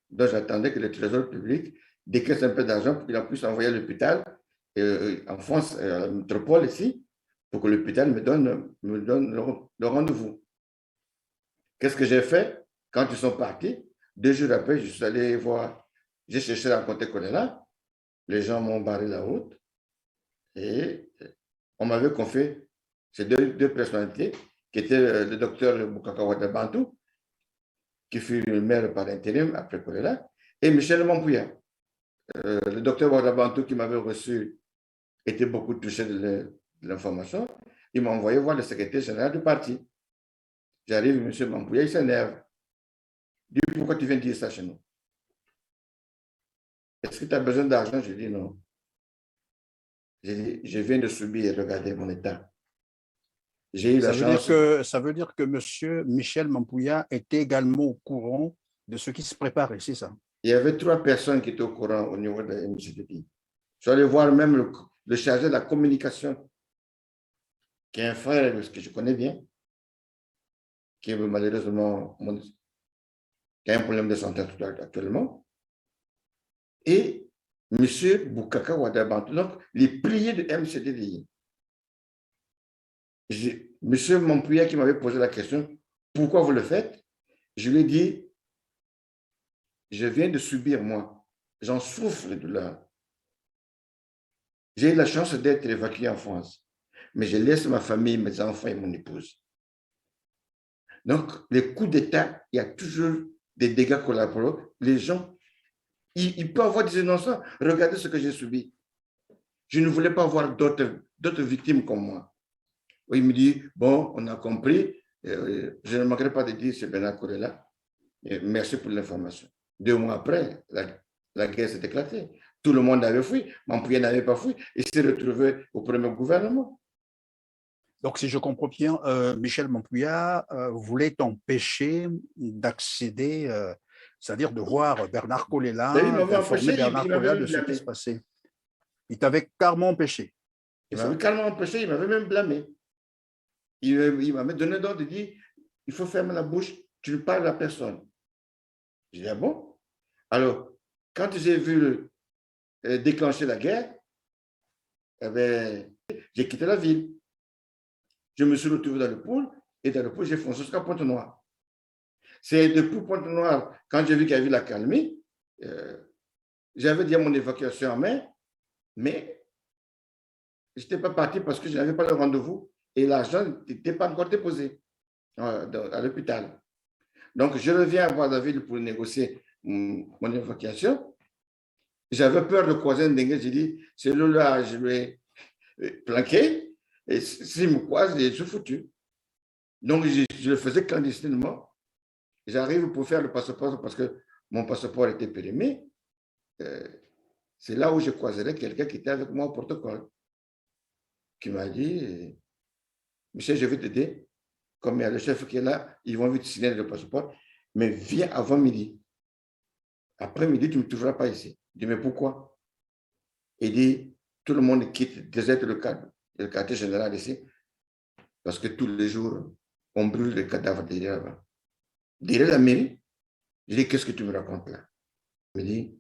Donc, j'attendais que le Trésor public décaisse un peu d'argent pour qu'il puisse envoyer à l'hôpital en France, à la métropole ici, pour que l'hôpital me donne le rendez-vous. Qu'est-ce que j'ai fait? Quand ils sont partis, 2 jours après, je suis allé voir, j'ai cherché à rencontrer Kounoula. Les gens m'ont barré la route et on m'avait confié ces deux personnalités qui étaient le docteur Bukaka Wadabantou, qui fut le maire par intérim après Kounoula, et Michel Mampouya. Le docteur Wadabantou qui m'avait reçu était beaucoup touché de l'information. Il m'a envoyé voir le secrétaire général du parti. J'arrive, M. Mampouya, il s'énerve. Il dit, pourquoi tu viens dire ça chez nous? Est-ce que tu as besoin d'argent? Je dis non. J'ai dit, je viens de subir, regardez mon état. J'ai eu la chance. Ça veut dire que M. Michel Mampouya était également au courant de ce qui se préparait, c'est ça? il y avait 3 personnes qui étaient au courant au niveau de la MCDD. Je suis allé voir même le chargé de la communication, qui est un frère que je connais bien, qui est malheureusement qui a un problème de santé actuellement, et M. Boukaka Ouadabantou, donc les priers de MCDDI. M. Montpouillat qui m'avait posé la question, pourquoi vous le faites? Je lui ai dit, je viens de subir, moi, j'en souffre de douleur. J'ai eu la chance d'être évacué en France, mais je laisse ma famille, mes enfants et mon épouse. Donc, les coups d'État, il y a toujours des dégâts collatéraux. Les gens, ils peuvent avoir des innocents. Regardez ce que j'ai subi. Je ne voulais pas voir d'autres victimes comme moi. Il me dit, bon, on a compris. Je ne manquerai pas de dire, c'est Bernard Corella. Merci pour l'information. 2 mois après, la guerre s'est éclatée. Tout le monde avait fui. Montpouillat n'avait pas fui. Il s'est retrouvé au premier gouvernement. Donc, si je comprends bien, Michel Montpouillat voulait t'empêcher d'accéder, c'est-à-dire de voir Bernard Colella, d'informer Bernard Colella de ce qui se passait. Il t'avait carrément empêché. Il m'avait carrément empêché, il m'avait même blâmé. Il m'avait donné d'ordre de dire, il faut fermer la bouche, tu ne parles à personne. J'ai dit, ah bon? Alors, quand j'ai vu déclencher la guerre, eh ben, j'ai quitté la ville. Je me suis retrouvé dans le pôle, et dans le pôle, j'ai foncé jusqu'à Pointe-Noire. C'est depuis Pointe-Noire, quand j'ai vu qu'il y avait la calmie, j'avais déjà mon évacuation en main, mais je n'étais pas parti parce que je n'avais pas le rendez-vous et l'argent n'était pas encore déposé à l'hôpital. Donc, je reviens à Brazzaville pour négocier mon évacuation. J'avais peur de croiser un dingue. J'ai dit, celui-là, je vais planquer. Et s'il me croise, je suis foutu. Donc, je le faisais clandestinement. J'arrive pour faire le passeport parce que mon passeport était périmé. C'est là où je croiserai quelqu'un qui était avec moi au protocole, qui m'a dit, Michel, je vais t'aider. Comme il y a le chef qui est là, ils vont vite signer le passeport, mais viens avant midi. Après midi, tu ne me trouveras pas ici. Je dis, mais pourquoi? Il dit, tout le monde quitte, déserte le quartier général ici, parce que tous les jours, on brûle les cadavres derrière la mairie. Je dis, qu'est-ce que tu me racontes là? Il me dit,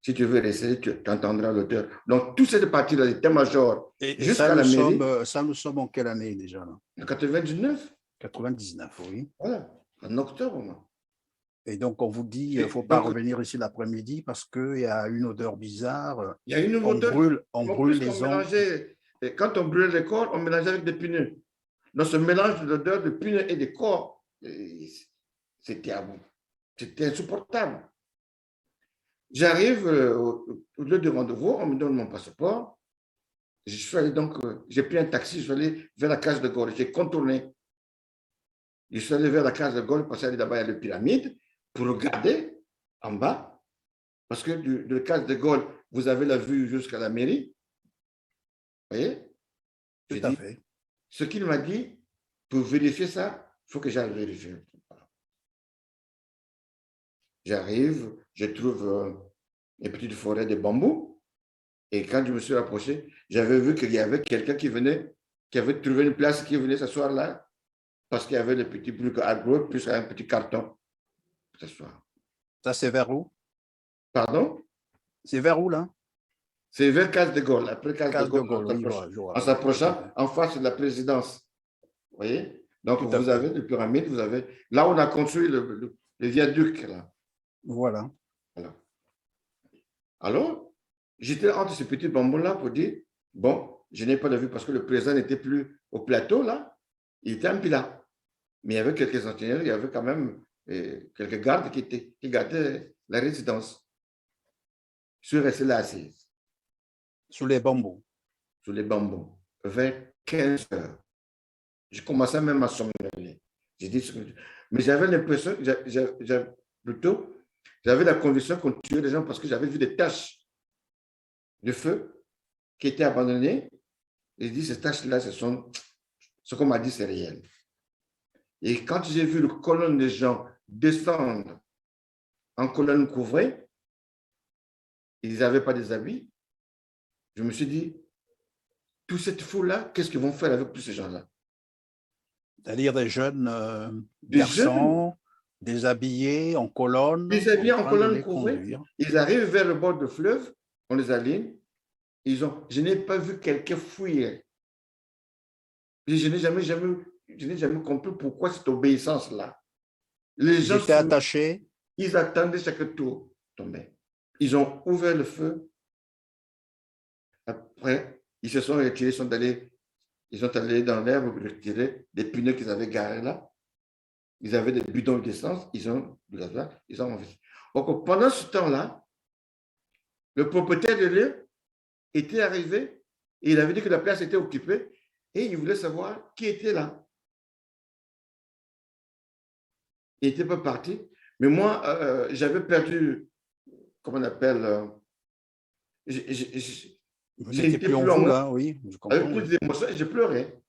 si tu veux rester, tu entendras l'auteur. Donc, toute cette partie-là, l'état-major, jusqu'à la mairie. Ça, nous sommes en quelle année déjà là? En 99. 99, oui. Voilà, en octobre. Moi. Et donc, on vous dit, il ne faut pas revenir ici l'après-midi parce qu'il y a une odeur bizarre. Il y a une odeur. On brûle les ongles. Quand on brûle les corps, on mélangeait avec des pneus. Donc, ce mélange d'odeur de pneus et de corps, c'était insupportable. J'arrive au lieu de rendez-vous, on me donne mon passeport. Je suis allé donc, j'ai pris un taxi, je suis allé vers la case de Gaulle. J'ai contourné. Je suis allé vers la case de Gaulle parce qu'il y a d'abord les pyramides pour regarder en bas. Parce que de la case de Gaulle, vous avez la vue jusqu'à la mairie. Vous voyez? Tout à fait. Ce qu'il m'a dit, pour vérifier ça, il faut que j'aille vérifier. J'arrive, je trouve une petite forêt de bambous. Et quand je me suis approché, j'avais vu qu'il y avait quelqu'un qui avait trouvé une place, qui venait s'asseoir là, parce qu'il y avait le petit truc à gros, plus un petit carton pour s'asseoir. Ça, c'est vers où? Pardon? C'est vers où, là? C'est vers Case de Gaulle. Après Case de Gaulle, en s'approchant, en face de la présidence. Vous voyez? Donc, vous avez les pyramides, vous avez... Là, on a construit le viaduc, là. Voilà. Alors, j'étais entre ces petits bambous-là pour dire, bon, je n'ai pas de vue parce que le président n'était plus au plateau, là. Il était un pilat. Mais il y avait quelques ingénieurs, il y avait quand même quelques gardes qui gardaient la résidence. Je suis resté là assise. Sous les bambous. Sous les bambous. Vers 15 heures. Je commençais même à somnoler. J'ai dit, mais j'avais l'impression, j'avais la conviction qu'on tuait les gens parce que j'avais vu des taches de feu qui étaient abandonnées. J'ai dit, ces taches-là, ce qu'on m'a dit, c'est réel. Et quand j'ai vu le colonne de gens descendre en colonne couvrée. Ils n'avaient pas des habits. Je me suis dit, toute cette foule-là, qu'est-ce qu'ils vont faire avec tous ces gens-là? C'est-à-dire des jeunes Des jeunes, garçons déshabillés en colonne, en déshabillés en train de colonne les couvrée. conduire. Ils arrivent vers le bord du fleuve, on les aligne. Je n'ai pas vu quelqu'un fuir. Je n'ai jamais compris pourquoi cette obéissance-là. Les Ils gens, étaient attachés. ils attendaient chaque tour tomber. Ils ont ouvert le feu. Après, ils se sont retirés, ils sont allés dans l'herbe pour retirer des pneus qu'ils avaient garés là. Ils avaient des bidons d'essence, ils ont investi. Donc, pendant ce temps-là, le propriétaire de lieu était arrivé et il avait dit que la place était occupée et il voulait savoir qui était là. Il n'était pas parti. Mais moi, j'avais perdu, comment on appelle, Vous j'ai n'étiez été plus en plus en vous, moi, là, oui, je avec comprends. plus Oui. d'émotions et j'ai pleuré.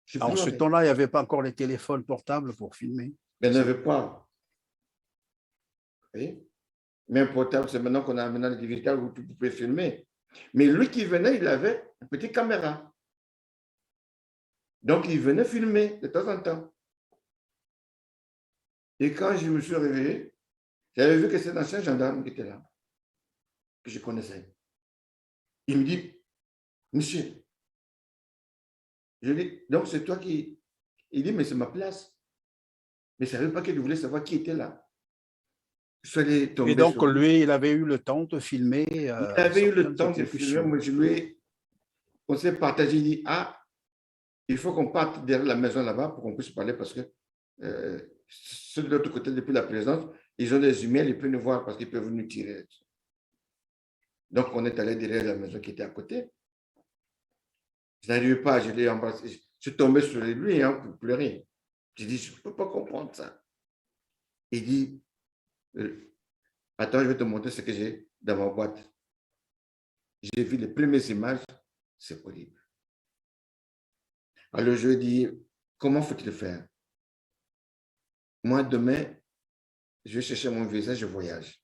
J'ai En ce pleuré. temps-là, il n'y avait pas encore les téléphones portables pour filmer. Mais il n'avait pas. Vous voyez? Même portable, c'est maintenant qu'on a maintenant le digital où tu peux filmer. Mais lui qui venait, il avait une petite caméra. Donc, il venait filmer de temps en temps. Et quand je me suis réveillé, j'avais vu que c'est un ancien gendarme qui était là, que je connaissais. Il me dit, monsieur, je dis, donc c'est toi qui... Il dit, mais c'est ma place. Mais je ne savais pas qu'il voulait savoir qui était là. Je suis allé Et tomber donc, sur lui. lui, il avait eu le temps de filmer Il avait eu le certaines temps de filmer. exécutions. Moi, on s'est partagé. Il dit, ah, il faut qu'on parte derrière la maison là-bas pour qu'on puisse parler parce que ceux de l'autre côté, depuis la présence, ils ont des jumelles, ils peuvent nous voir parce qu'ils peuvent nous tirer. Donc, on est allé derrière la maison qui était à côté. Je n'arrivais pas, je l'ai embrassé. Je suis tombé sur lui pour pleurer. J'ai dit, je ne peux pas comprendre ça. Il dit, attends, je vais te montrer ce que j'ai dans ma boîte. J'ai vu les premières images, c'est horrible. Alors, je lui ai dit, comment faut-il faire? Moi, demain, je vais chercher mon visa, je voyage.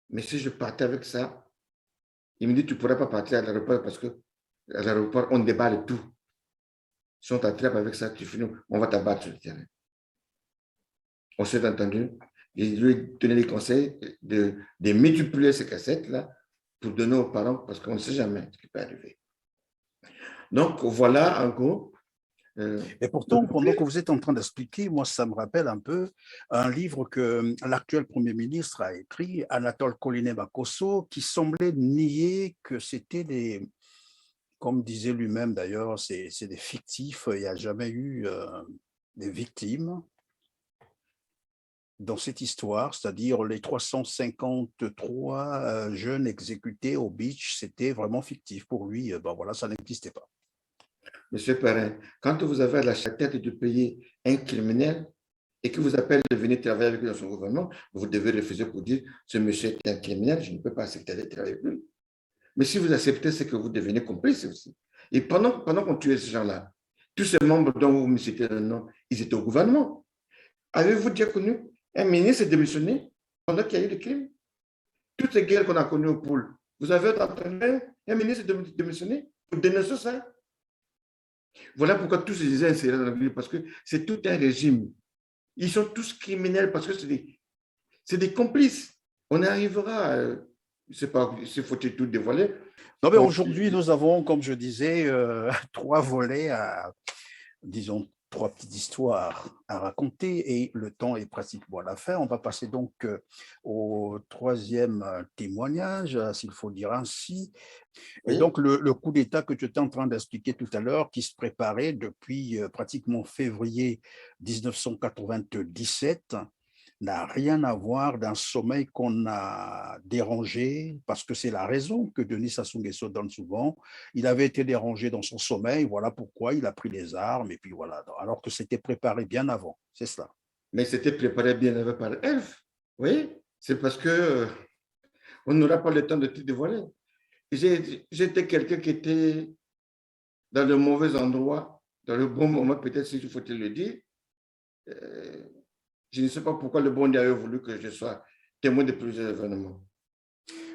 Mais si je partais avec ça, il me dit, tu ne pourras pas partir à l'aéroport parce que à l'aéroport, on déballe tout. Si on t'attrape avec ça, tu finis, on va t'abattre sur le terrain. On s'est entendu. Je lui ai donné des conseils de multiplier ces cassettes-là pour donner aux parents parce qu'on ne sait jamais ce qui peut arriver. Donc, voilà, en gros. Et pourtant, pendant que vous êtes en train d'expliquer, moi, ça me rappelle un peu un livre que l'actuel Premier ministre a écrit, Anatole Koline-Bakosso, qui semblait nier que c'était des, comme disait lui-même d'ailleurs, c'est des fictifs, il n'y a jamais eu des victimes dans cette histoire, c'est-à-dire les 353 jeunes exécutés au beach, c'était vraiment fictif. Pour lui, ben voilà, ça n'existait pas. Monsieur Perrin, quand vous avez à la tête de payer un criminel et que vous appelez de venir travailler avec lui dans son gouvernement, vous devez refuser pour dire ce monsieur est un criminel, je ne peux pas accepter de travailler avec lui. Mais si vous acceptez, c'est que vous devenez complice aussi. Et pendant qu'on tuait ces gens-là, tous ces membres dont vous me citez le nom, ils étaient au gouvernement. Avez-vous déjà connu un ministre démissionné pendant qu'il y a eu des crimes? Toutes ces guerres qu'on a connues au pôle, vous avez entendu un ministre démissionné pour dénoncer ça? Voilà pourquoi tous ces gens insérés dans la vie, parce que c'est tout un régime. Ils sont tous criminels parce que c'est des complices. On arrivera, je ne sais pas s'il faut tout dévoiler. Non, mais aujourd'hui, nous avons, comme je disais, 3 volets disons, 3 petites histoires à raconter et le temps est pratiquement à la fin. On va passer donc au 3e témoignage, s'il faut dire ainsi. Et donc, le coup d'État que tu étais en train d'expliquer tout à l'heure, qui se préparait depuis pratiquement février 1997, n'a rien à voir d'un sommeil qu'on a dérangé, parce que c'est la raison que Denis Sassou Nguesso donne souvent. Il avait été dérangé dans son sommeil, voilà pourquoi il a pris les armes, et puis voilà, alors que c'était préparé bien avant, c'est cela. Mais c'était préparé bien avant par Elf, oui, c'est parce que on n'aura pas le temps de tout dévoiler. J'étais quelqu'un qui était dans le mauvais endroit, dans le bon moment, peut-être si il faut te le dire. Je ne sais pas pourquoi le bon Dieu avait voulu que je sois témoin de plusieurs événements.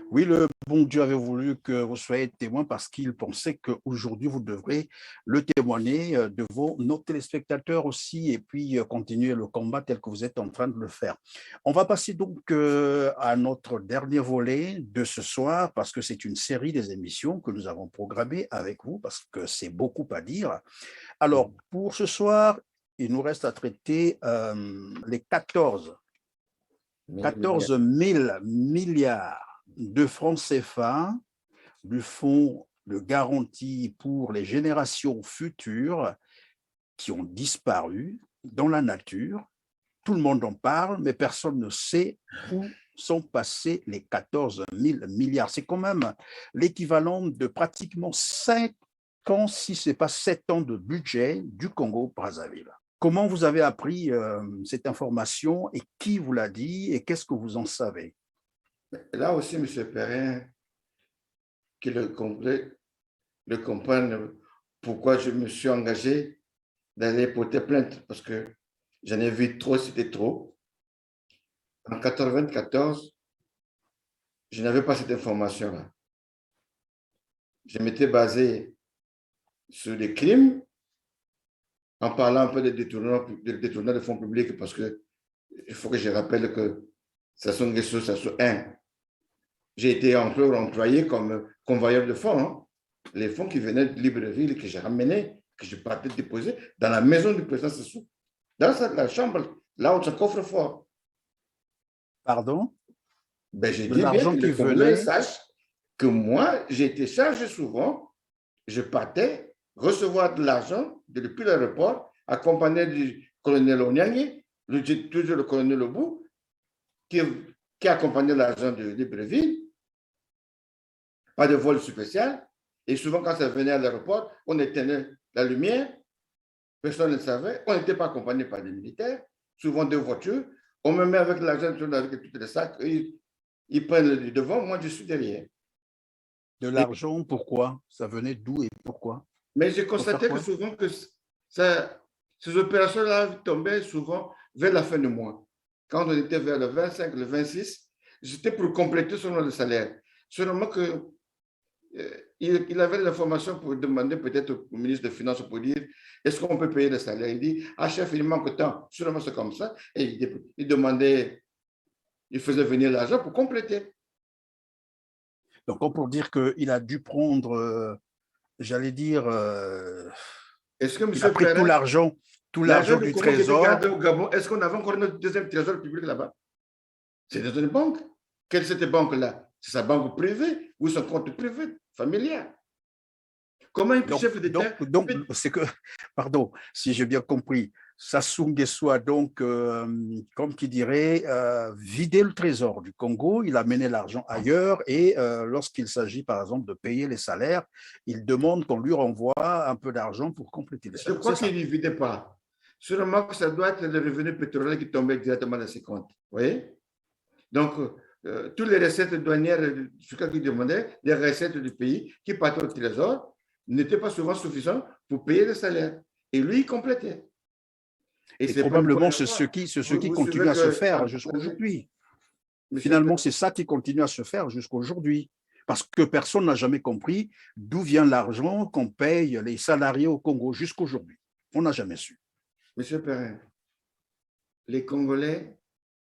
Oui, le bon Dieu avait voulu que vous soyez témoin parce qu'il pensait qu'aujourd'hui, vous devrez le témoigner devant nos téléspectateurs aussi et puis continuer le combat tel que vous êtes en train de le faire. On va passer donc à notre dernier volet de ce soir parce que c'est une série des émissions que nous avons programmées avec vous parce que c'est beaucoup à dire. Alors, pour ce soir, il nous reste à traiter les 14 000 milliards de francs CFA du fonds de garantie pour les générations futures qui ont disparu dans la nature. Tout le monde en parle, mais personne ne sait où sont passés les 14 000 milliards. C'est quand même l'équivalent de pratiquement 5 ans, si ce n'est pas 7 ans de budget du Congo-Brazzaville. Comment vous avez appris cette information et qui vous l'a dit et qu'est-ce que vous en savez? Là aussi, M. Perrin, qu'il le comprenne pourquoi je me suis engagé d'aller porter plainte, parce que j'en ai vu trop, c'était trop. En 1994, je n'avais pas cette information-là. Je m'étais basé sur des crimes, en parlant un peu des détournements de fonds publics, parce que il faut que je rappelle que Sassou Nguesso, Sassou 1, j'ai été employé comme convoyeur de fonds. Hein. Les fonds qui venaient de Libreville, que j'ai ramenés, que je partais déposer dans la maison du président Sassou, dans la chambre, là où son coffre-fort. Pardon? Ben, j'ai dit bien que le Congolais sache que moi, j'ai été chargé souvent, je partais recevoir de l'argent depuis l'aéroport, accompagné du colonel Onyangi, toujours le colonel Obou, qui accompagnait l'argent de Libreville, pas de vol spécial. Et souvent, quand ça venait à l'aéroport, on éteignait la lumière, personne ne savait, on n'était pas accompagné par des militaires, souvent deux voitures, on me met avec l'argent avec tous les sacs, ils prennent le devant, moi je suis derrière. De l'argent, pourquoi? Ça venait d'où et pourquoi? Mais j'ai constaté que souvent que ces opérations-là tombaient souvent vers la fin du mois. Quand on était vers le 25, le 26, c'était pour compléter selon le salaire. Seulement que il avait l'information pour demander peut-être au ministre des Finances pour dire est-ce qu'on peut payer le salaire? Il dit ah chef, il manque tant. Seulement c'est comme ça. Et il demandait, il faisait venir l'argent pour compléter. Donc on peut dire qu'il a dû prendre, j'allais dire, est-ce que il a pris tout l'argent du trésor. Est-ce qu'on avait encore notre deuxième trésor public là-bas? C'est dans une banque. Quelle est cette banque-là? C'est sa banque privée ou son compte privé, familial. Comment un chef d'État... Donc, c'est que, pardon, si j'ai bien compris, Sassou Nguesso a donc, comme qui dirait, vidé le trésor du Congo, il a mené l'argent ailleurs et lorsqu'il s'agit, par exemple, de payer les salaires, il demande qu'on lui renvoie un peu d'argent pour compléter les salaires. Je crois qu'il ne vidait pas. Sûrement que ça doit être le revenu pétrolier qui tombait directement dans ses comptes. Vous voyez? Donc, toutes les recettes douanières, ce qu'il demandait, les recettes du pays qui partaient au trésor, n'étaient pas souvent suffisantes pour payer les salaires. Et lui, il complétait. Et probablement, c'est ce qui continue à se faire jusqu'aujourd'hui. Finalement, c'est ça qui continue à se faire jusqu'aujourd'hui. Parce que personne n'a jamais compris d'où vient l'argent qu'on paye les salariés au Congo jusqu'aujourd'hui. On n'a jamais su. Monsieur Perrin, les Congolais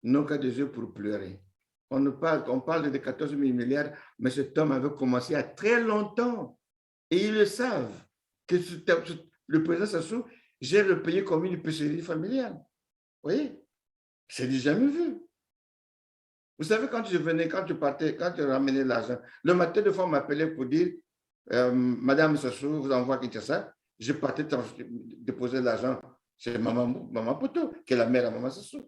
n'ont qu'à des yeux pour pleurer. On parle de 14 000 milliards, mais cet homme avait commencé à très longtemps. Et ils le savent, que le président Sassou gère le pays comme une épicerie familiale. Vous voyez? C'est du jamais vu. Vous savez, quand tu partais, quand tu ramenais l'argent, le matin, de fois, on m'appelait pour dire Madame Sassou vous envoie Kinshasa. Je partais déposer l'argent chez Maman Poto, qui est la mère à Maman Sassou.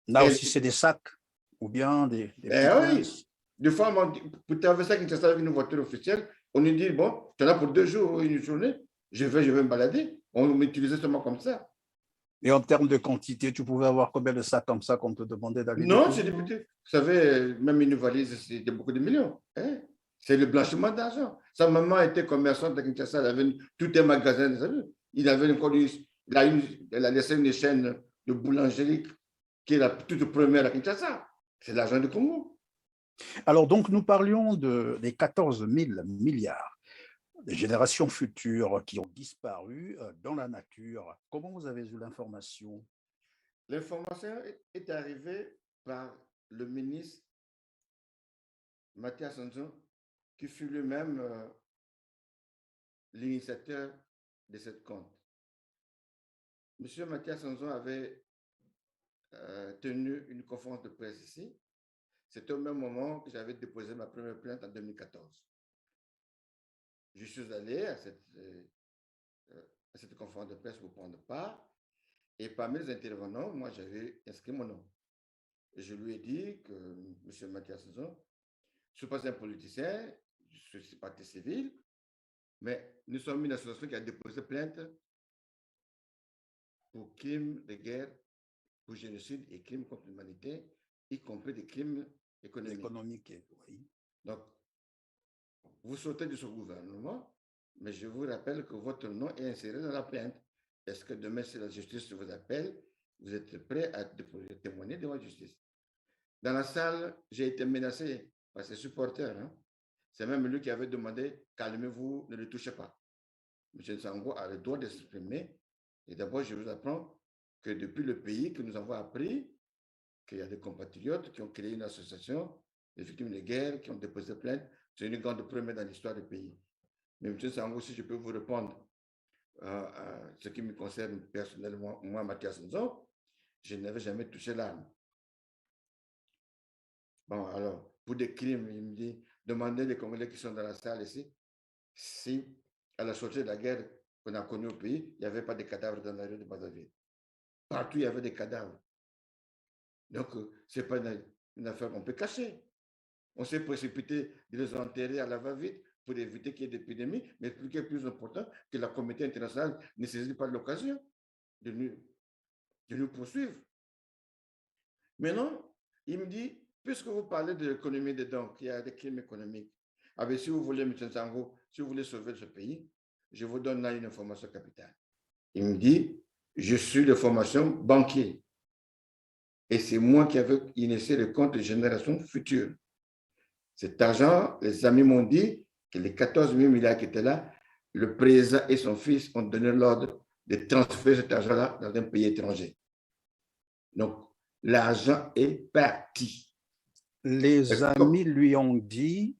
Là aussi, c'est des sacs ou bien des oui. Des fois, pour traverser à Kinshasa avec une voiture officielle, on nous dit bon, tu en as pour 2 jours ou une journée, je vais me balader. On m'utilisait seulement comme ça. Et en termes de quantité, tu pouvais avoir combien de sacs comme ça qu'on te demandait d'aller Non, c'est des petits. Vous savez, même une valise, c'était beaucoup de millions. Hein? C'est le blanchiment d'argent. Sa maman était commerçante à Kinshasa, elle avait tout un magasin. Il avait encore elle a laissé une chaîne de boulangerie qui est la toute première à Kinshasa. C'est l'argent du Congo. Alors, donc, nous parlions des 14 000 milliards des générations futures qui ont disparu dans la nature. Comment vous avez eu l'information? L'information est arrivée par le ministre Mathias Nzon, qui fut lui-même l'initiateur de cette compte. Monsieur Mathias Nzon avait tenu une conférence de presse ici. C'était au même moment que j'avais déposé ma première plainte en 2014. Je suis allé à cette conférence de presse pour prendre part. Et parmi les intervenants, moi, j'avais inscrit mon nom. Et je lui ai dit que M. Mathias Nzon, je ne suis pas un politicien, je suis parti civil, mais nous sommes une association qui a déposé plainte pour crimes de guerre, pour génocide et crimes contre l'humanité, y compris des crimes économiques. Oui. Donc, vous sortez de ce gouvernement, mais je vous rappelle que votre nom est inséré dans la plainte. Est-ce que demain, si la justice vous appelle, vous êtes prêt à témoigner devant la justice? Dans la salle, j'ai été menacé par ses supporters. Hein. C'est même lui qui avait demandé « calmez-vous, ne le touchez pas ». M. Sango a le droit de s'exprimer. Et d'abord, je vous apprends que depuis le pays, que nous avons appris qu'il y a des compatriotes qui ont créé une association des victimes de guerre, qui ont déposé plainte. C'est une grande première dans l'histoire du pays. Mais M. Sango, si je peux vous répondre à ce qui me concerne personnellement, moi, Mathias Nzon, je n'avais jamais touché l'arme. Bon, alors, pour des crimes, il me dit, demandez les Congolais qui sont dans la salle ici, si à la sortie de la guerre qu'on a connue au pays, il n'y avait pas de cadavres dans la rue de Brazzaville. Partout, il y avait des cadavres. Donc, ce n'est pas une affaire qu'on peut cacher. On s'est précipité de les enterrer à la va-vite pour éviter qu'il y ait d'épidémie, mais ce qui est plus important, que la communauté internationale ne saisit pas l'occasion de nous poursuivre. Mais non, il me dit, puisque vous parlez de l'économie dedans, qu'il y a des crimes économiques, si vous voulez, M. Sango, si vous voulez sauver ce pays, je vous donne là une information capitale. Il me dit, je suis de formation banquier. Et c'est moi qui avais initié le compte de génération future. Cet argent, les amis m'ont dit que les 14 000 milliards qui étaient là, le président et son fils ont donné l'ordre de transférer cet argent-là dans un pays étranger. Donc, l'argent est parti. Les amis lui ont dit...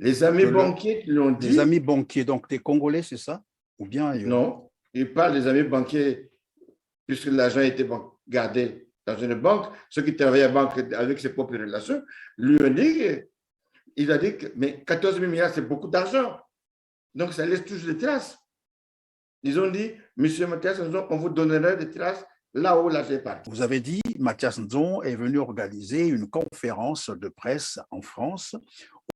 Les amis banquiers lui ont dit... Les amis banquiers, donc des Congolais, c'est ça? Ou bien ailleurs? Non, il parle des amis banquiers, puisque l'argent était gardé dans une banque. Ceux qui travaillaient à la banque avec ses propres relations, lui ont dit, il a dit que mais 14 000 milliards, c'est beaucoup d'argent. Donc, ça laisse toujours des traces. Ils ont dit, Monsieur Mathias Nzon, on vous donnera des traces là où l'argent est parti. Vous avez dit, Mathias Nzon est venu organiser une conférence de presse en France.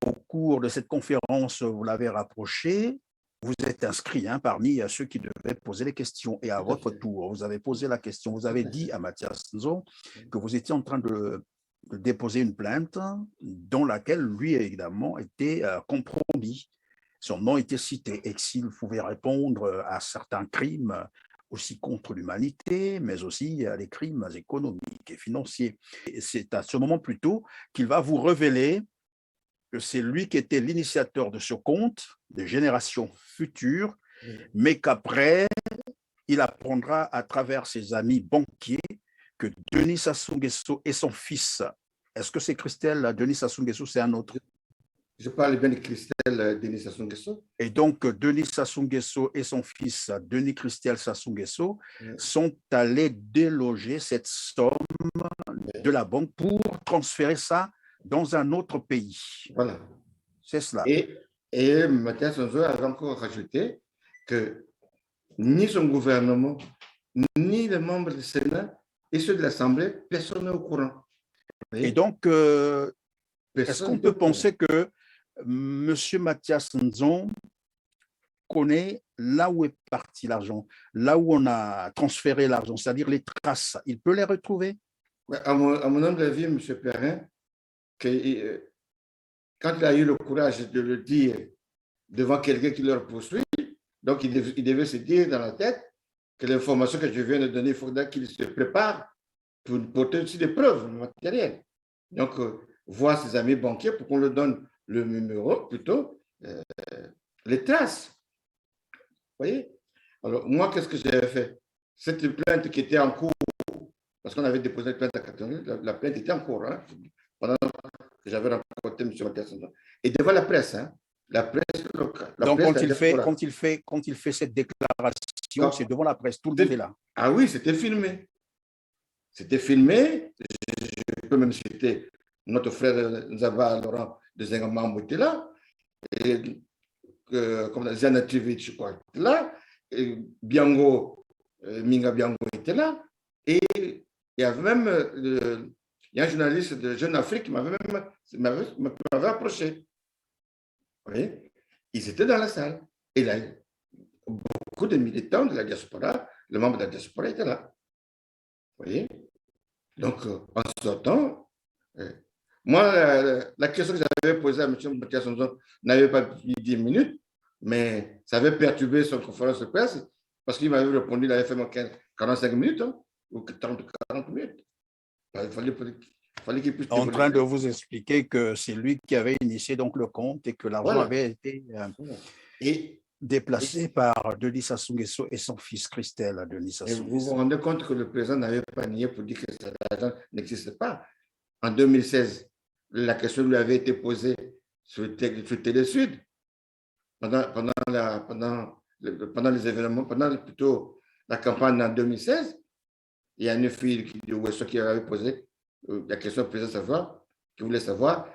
Au cours de cette conférence, vous l'avez rapproché, vous êtes inscrit parmi ceux qui devaient poser les questions. Et à votre tour, vous avez posé la question. Vous avez dit à Mathias Nzon que vous étiez en train de déposer une plainte dans laquelle lui, évidemment, était compromis. Son nom était cité et s'il pouvait répondre à certains crimes aussi contre l'humanité, mais aussi à des crimes économiques et financiers. Et c'est à ce moment plutôt qu'il va vous révéler que c'est lui qui était l'initiateur de ce compte des générations futures, mais qu'après, il apprendra à travers ses amis banquiers que Denis Sassou Nguesso et son fils, est-ce que c'est Christelle Denis Sassou Nguesso, c'est un autre? Je parle bien de Christelle Denis Sassou Nguesso. Et donc, Denis Sassou Nguesso et son fils, Denis Christelle Sassou Nguesso, sont allés déloger cette somme de la banque pour transférer ça dans un autre pays. Voilà. C'est cela. Et Mathias Nzon a encore rajouté que ni son gouvernement, ni les membres du Sénat et ceux de l'Assemblée, personne n'est au courant. Et donc, est-ce qu'on peut penser que M. Mathias Nzon connaît là où est parti l'argent, là où on a transféré l'argent, c'est-à-dire les traces, il peut les retrouver? À mon humble avis, M. Perrin, que, quand il a eu le courage de le dire devant quelqu'un qui leur poursuit, donc il devait se dire dans la tête que l'information que je viens de donner, il faudra qu'il se prépare pour porter aussi des preuves matérielles. Donc, voir ses amis banquiers pour qu'on leur donne le numéro, plutôt les traces. Vous voyez? Alors, moi, qu'est-ce que j'avais fait? Cette plainte qui était en cours, parce qu'on avait déposé une plainte à 88, la plainte était en cours, hein, pendant que j'avais rencontré M. Mathias Sanzon. Et devant la presse, hein, la presse locale. Donc, quand il fait cette déclaration, c'est devant la presse, tout le monde est là. Ah oui, c'était filmé. C'était filmé. Je peux même citer notre frère Zaba Laurent de Zengamambo était là. Et comme Zanatovic, je crois, était là. Et Biango, Minga Biango était là. Et il y avait même il y a un journaliste de Jeune Afrique qui m'avait approché. Vous voyez? Ils étaient dans la salle. Et là, beaucoup de militants de la diaspora, le membre de la diaspora était là. Vous voyez? Donc, en sortant, moi, la question que j'avais posée à M. Mathias Sanzon n'avait pas pris 10 minutes, mais ça avait perturbé son conférence de presse parce qu'il m'avait répondu, il avait fait 45 minutes, hein, ou 40 minutes. Il fallait qu'il puisse... En train de vous expliquer que c'est lui qui avait initié donc le compte et que l'argent avait été déplacé par Denis Sassou Nguesso et son fils Christelle à Denis Sassou Nguesso. Vous vous rendez compte que le président n'avait pas nié pour dire que cet argent n'existe pas. En 2016, la question lui avait été posée sur Télé Sud pendant les événements, pendant plutôt la campagne en 2016. Il y a une fille de Ouesso qui avait posé la question au président qui voulait savoir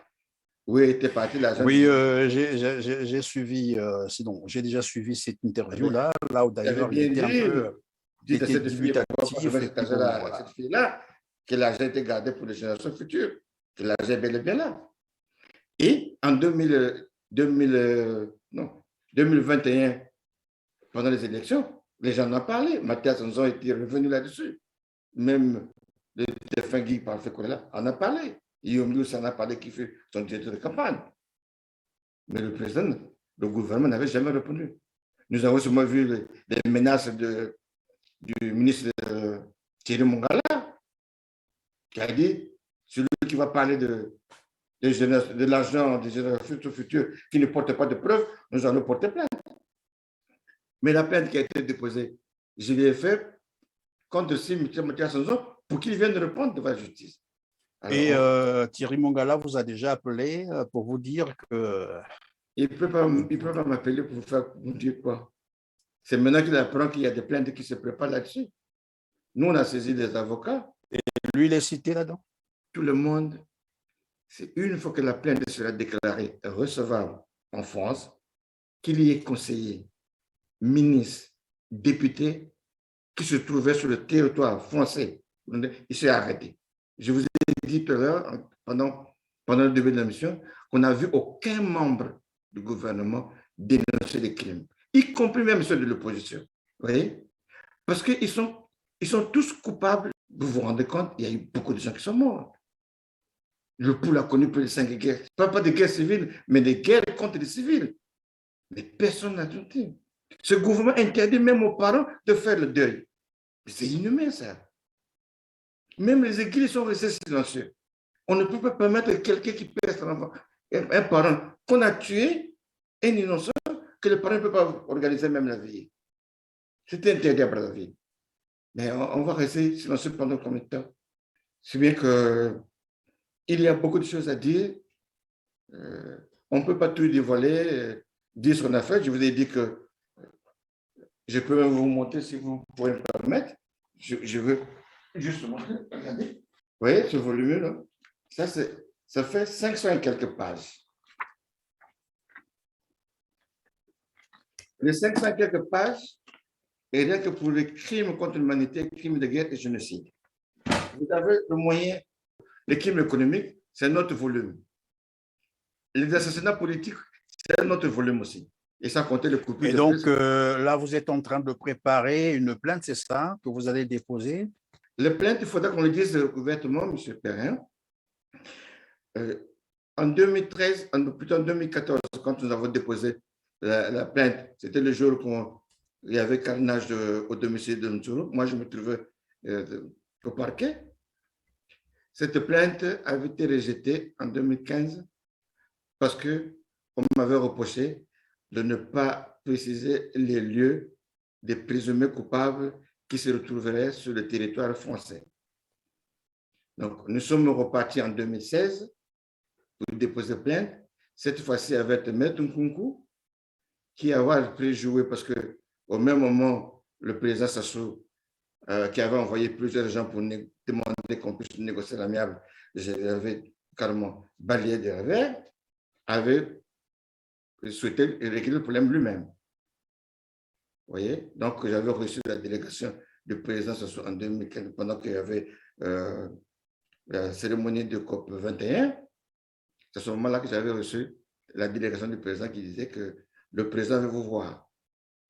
où était parti l'argent. Oui, j'ai suivi, sinon, j'ai déjà suivi cette interview-là, là où d'ailleurs il était un peu dubitatif. Cette fille-là, que l'argent était gardé pour les générations futures, que l'argent est bel et bien là. Et en 2021, pendant les élections, les gens en ont parlé. Mathias Sanzon était revenu là-dessus. Même le défunt Guy Parfait-Kolela en a parlé. Yom en a parlé qui fait son directeur de campagne. Mais le président, le gouvernement n'avait jamais répondu. Nous avons seulement vu les menaces du ministre Thierry Mongala, qui a dit, celui qui va parler de l'argent des générations futures qui ne porte pas de preuves, nous allons porter plainte. Mais la plainte qui a été déposée, je l'ai fait contre M. Mathias Sanzon pour qu'il vienne répondre devant la justice. Alors, et Thierry Mongala vous a déjà appelé pour vous dire que... Il ne peut pas m'appeler pour vous dire quoi. C'est maintenant qu'il apprend qu'il y a des plaintes qui se préparent là-dessus. Nous, on a saisi des avocats. Et lui, il est cité là-dedans? Tout le monde, c'est une fois que la plainte sera déclarée recevable en France, qu'il y ait conseillers, ministres, députés qui se trouvaient sur le territoire français. Il s'est arrêté. Je vous ai dit tout à l'heure, pendant le début de la mission, qu'on n'a vu aucun membre du gouvernement dénoncer les crimes, y compris même ceux de l'opposition. Vous voyez? Parce qu'ils sont tous coupables. Vous vous rendez compte, il y a eu beaucoup de gens qui sont morts. Le pouls a connu plus de 5 guerres. Pas de guerres civiles, mais des guerres contre les civils. Mais personne n'a douté. Ce gouvernement interdit même aux parents de faire le deuil. C'est inhumain, ça. Même les églises sont restées silencieuses. On ne peut pas permettre à quelqu'un qui perd son enfant, un parent qu'on a tué, un innocent, que le parent ne peut pas organiser même la vie. C'était interdit à Brazzaville. Mais on va rester silencieux pendant combien de temps? C'est bien qu'il y a beaucoup de choses à dire. On ne peut pas tout dévoiler, dire ce qu'on a fait. Je vous ai dit que je peux même vous montrer si vous pouvez me permettre. Je veux juste vous montrer. Regardez. Vous voyez ce volume-là? Ça fait 500 et quelques pages. Les 500 et quelques pages, et rien que pour les crimes contre l'humanité, crimes de guerre et génocide. Vous avez le moyen, les crimes économiques, c'est notre volume. Les assassinats politiques, c'est notre volume aussi. Et ça comptait le coupure. Et donc, là, vous êtes en train de préparer une plainte, c'est ça, que vous allez déposer? Les plaintes, il faudra qu'on le dise ouvertement, M. Perrin. En 2013, plutôt en 2014, quand nous avons déposé la plainte, c'était le jour où il y avait carnage au domicile de Nsuru. Moi, je me trouvais au parquet. Cette plainte avait été rejetée en 2015 parce qu'on m'avait reproché de ne pas préciser les lieux des présumés coupables qui se retrouveraient sur le territoire français. Donc, nous sommes repartis en 2016 pour déposer plainte, cette fois-ci avec Maître Nkunku, qui avait préjoué parce qu'au même moment, le président Sassou, qui avait envoyé plusieurs gens pour demander qu'on puisse négocier l'amiable, je l'avais carrément balayé de revers, avait souhaité régler le problème lui-même. Vous voyez? Donc, j'avais reçu la délégation du président Sassou en 2015, pendant qu'il y avait la cérémonie de COP 21. C'est à ce moment-là que j'avais reçu la délégation du président qui disait que le président veut vous voir.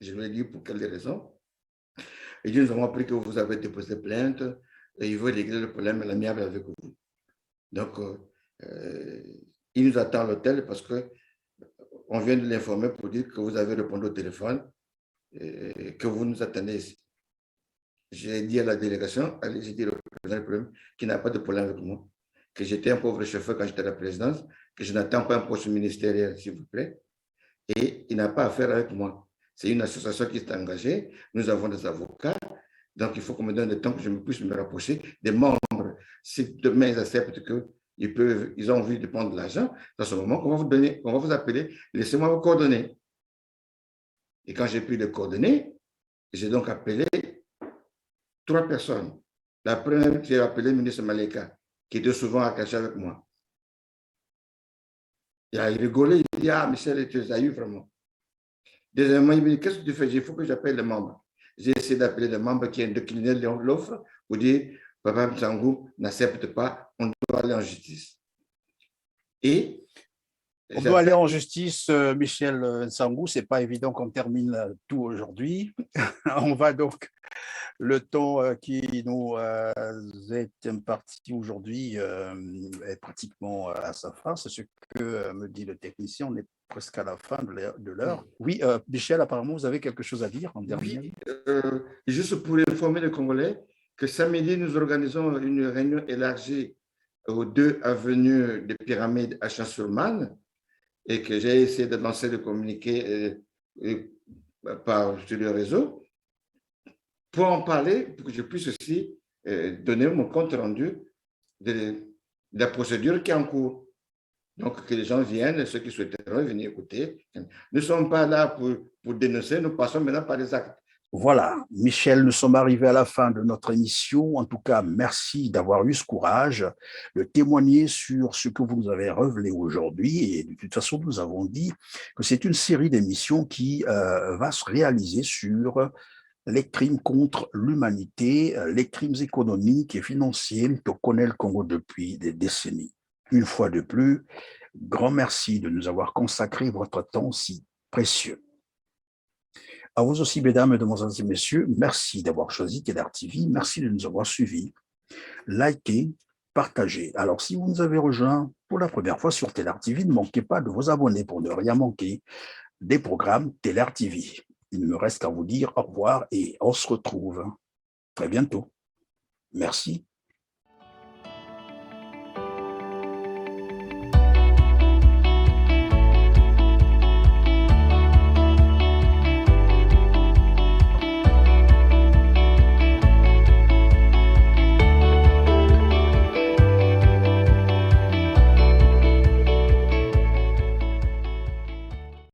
Je lui ai dit pour quelles raisons. Il dit, nous avons appris que vous avez déposé plainte et il veut régler le problème à l'amiable avec vous. Donc, il nous attend à l'hôtel parce qu'on vient de l'informer pour dire que vous avez répondu au téléphone et que vous nous attendez ici. J'ai dit à la délégation, j'ai dit au président du problème qu'il n'a pas de problème avec moi, que j'étais un pauvre chauffeur quand j'étais à la présidence, que je n'attends pas un poste ministériel, s'il vous plaît, et il n'a pas affaire avec moi. C'est une association qui s'est engagée, nous avons des avocats, donc il faut qu'on me donne le temps que je puisse me rapprocher des membres. Si demain ils acceptent qu'ils ont envie de prendre de l'argent, dans ce moment, on va vous appeler, laissez-moi vos coordonnées. Et quand j'ai pris les coordonnées, j'ai donc appelé 3 personnes. La première, j'ai appelé le ministre Maleka, qui était souvent attaché avec moi. Il a rigolé, il dit, ah, Michel, tu les as eu vraiment. Deuxièmement, il me dit, qu'est-ce que tu fais? Il faut que j'appelle les membres. J'ai essayé d'appeler les membres qui ont décliné l'offre pour dire, Papa Mtsangou n'accepte pas, on doit aller en justice. Et on doit aller en justice, Michel Nsangou, ce n'est pas évident qu'on termine tout aujourd'hui. On va donc, le temps qui nous est imparti aujourd'hui est pratiquement à sa fin. C'est ce que me dit le technicien, on est presque à la fin de l'heure. Oui, Michel, apparemment, vous avez quelque chose à dire en dernier. Oui, juste pour informer les Congolais que samedi, nous organisons une réunion élargie aux 2 avenues des Pyramides à Champs-sur-Marne et que j'ai essayé de lancer le communiqué sur le réseau pour en parler, pour que je puisse aussi donner mon compte rendu de la procédure qui est en cours. Donc, que les gens viennent, ceux qui souhaiteront venir écouter. Nous ne sommes pas là pour dénoncer, nous passons maintenant par les actes. Voilà, Michel, nous sommes arrivés à la fin de notre émission. En tout cas, merci d'avoir eu ce courage de témoigner sur ce que vous nous avez révélé aujourd'hui. Et de toute façon, nous avons dit que c'est une série d'émissions qui va se réaliser sur les crimes contre l'humanité, les crimes économiques et financiers que connaît le Congo depuis des décennies. Une fois de plus, grand merci de nous avoir consacré votre temps si précieux. À vous aussi, mesdames, mesdemoiselles et messieurs, merci d'avoir choisi TELAR TV, merci de nous avoir suivis, likez, partagez. Alors, si vous nous avez rejoints pour la première fois sur TELAR TV, ne manquez pas de vous abonner pour ne rien manquer des programmes TELAR TV. Il ne me reste qu'à vous dire au revoir et on se retrouve très bientôt. Merci.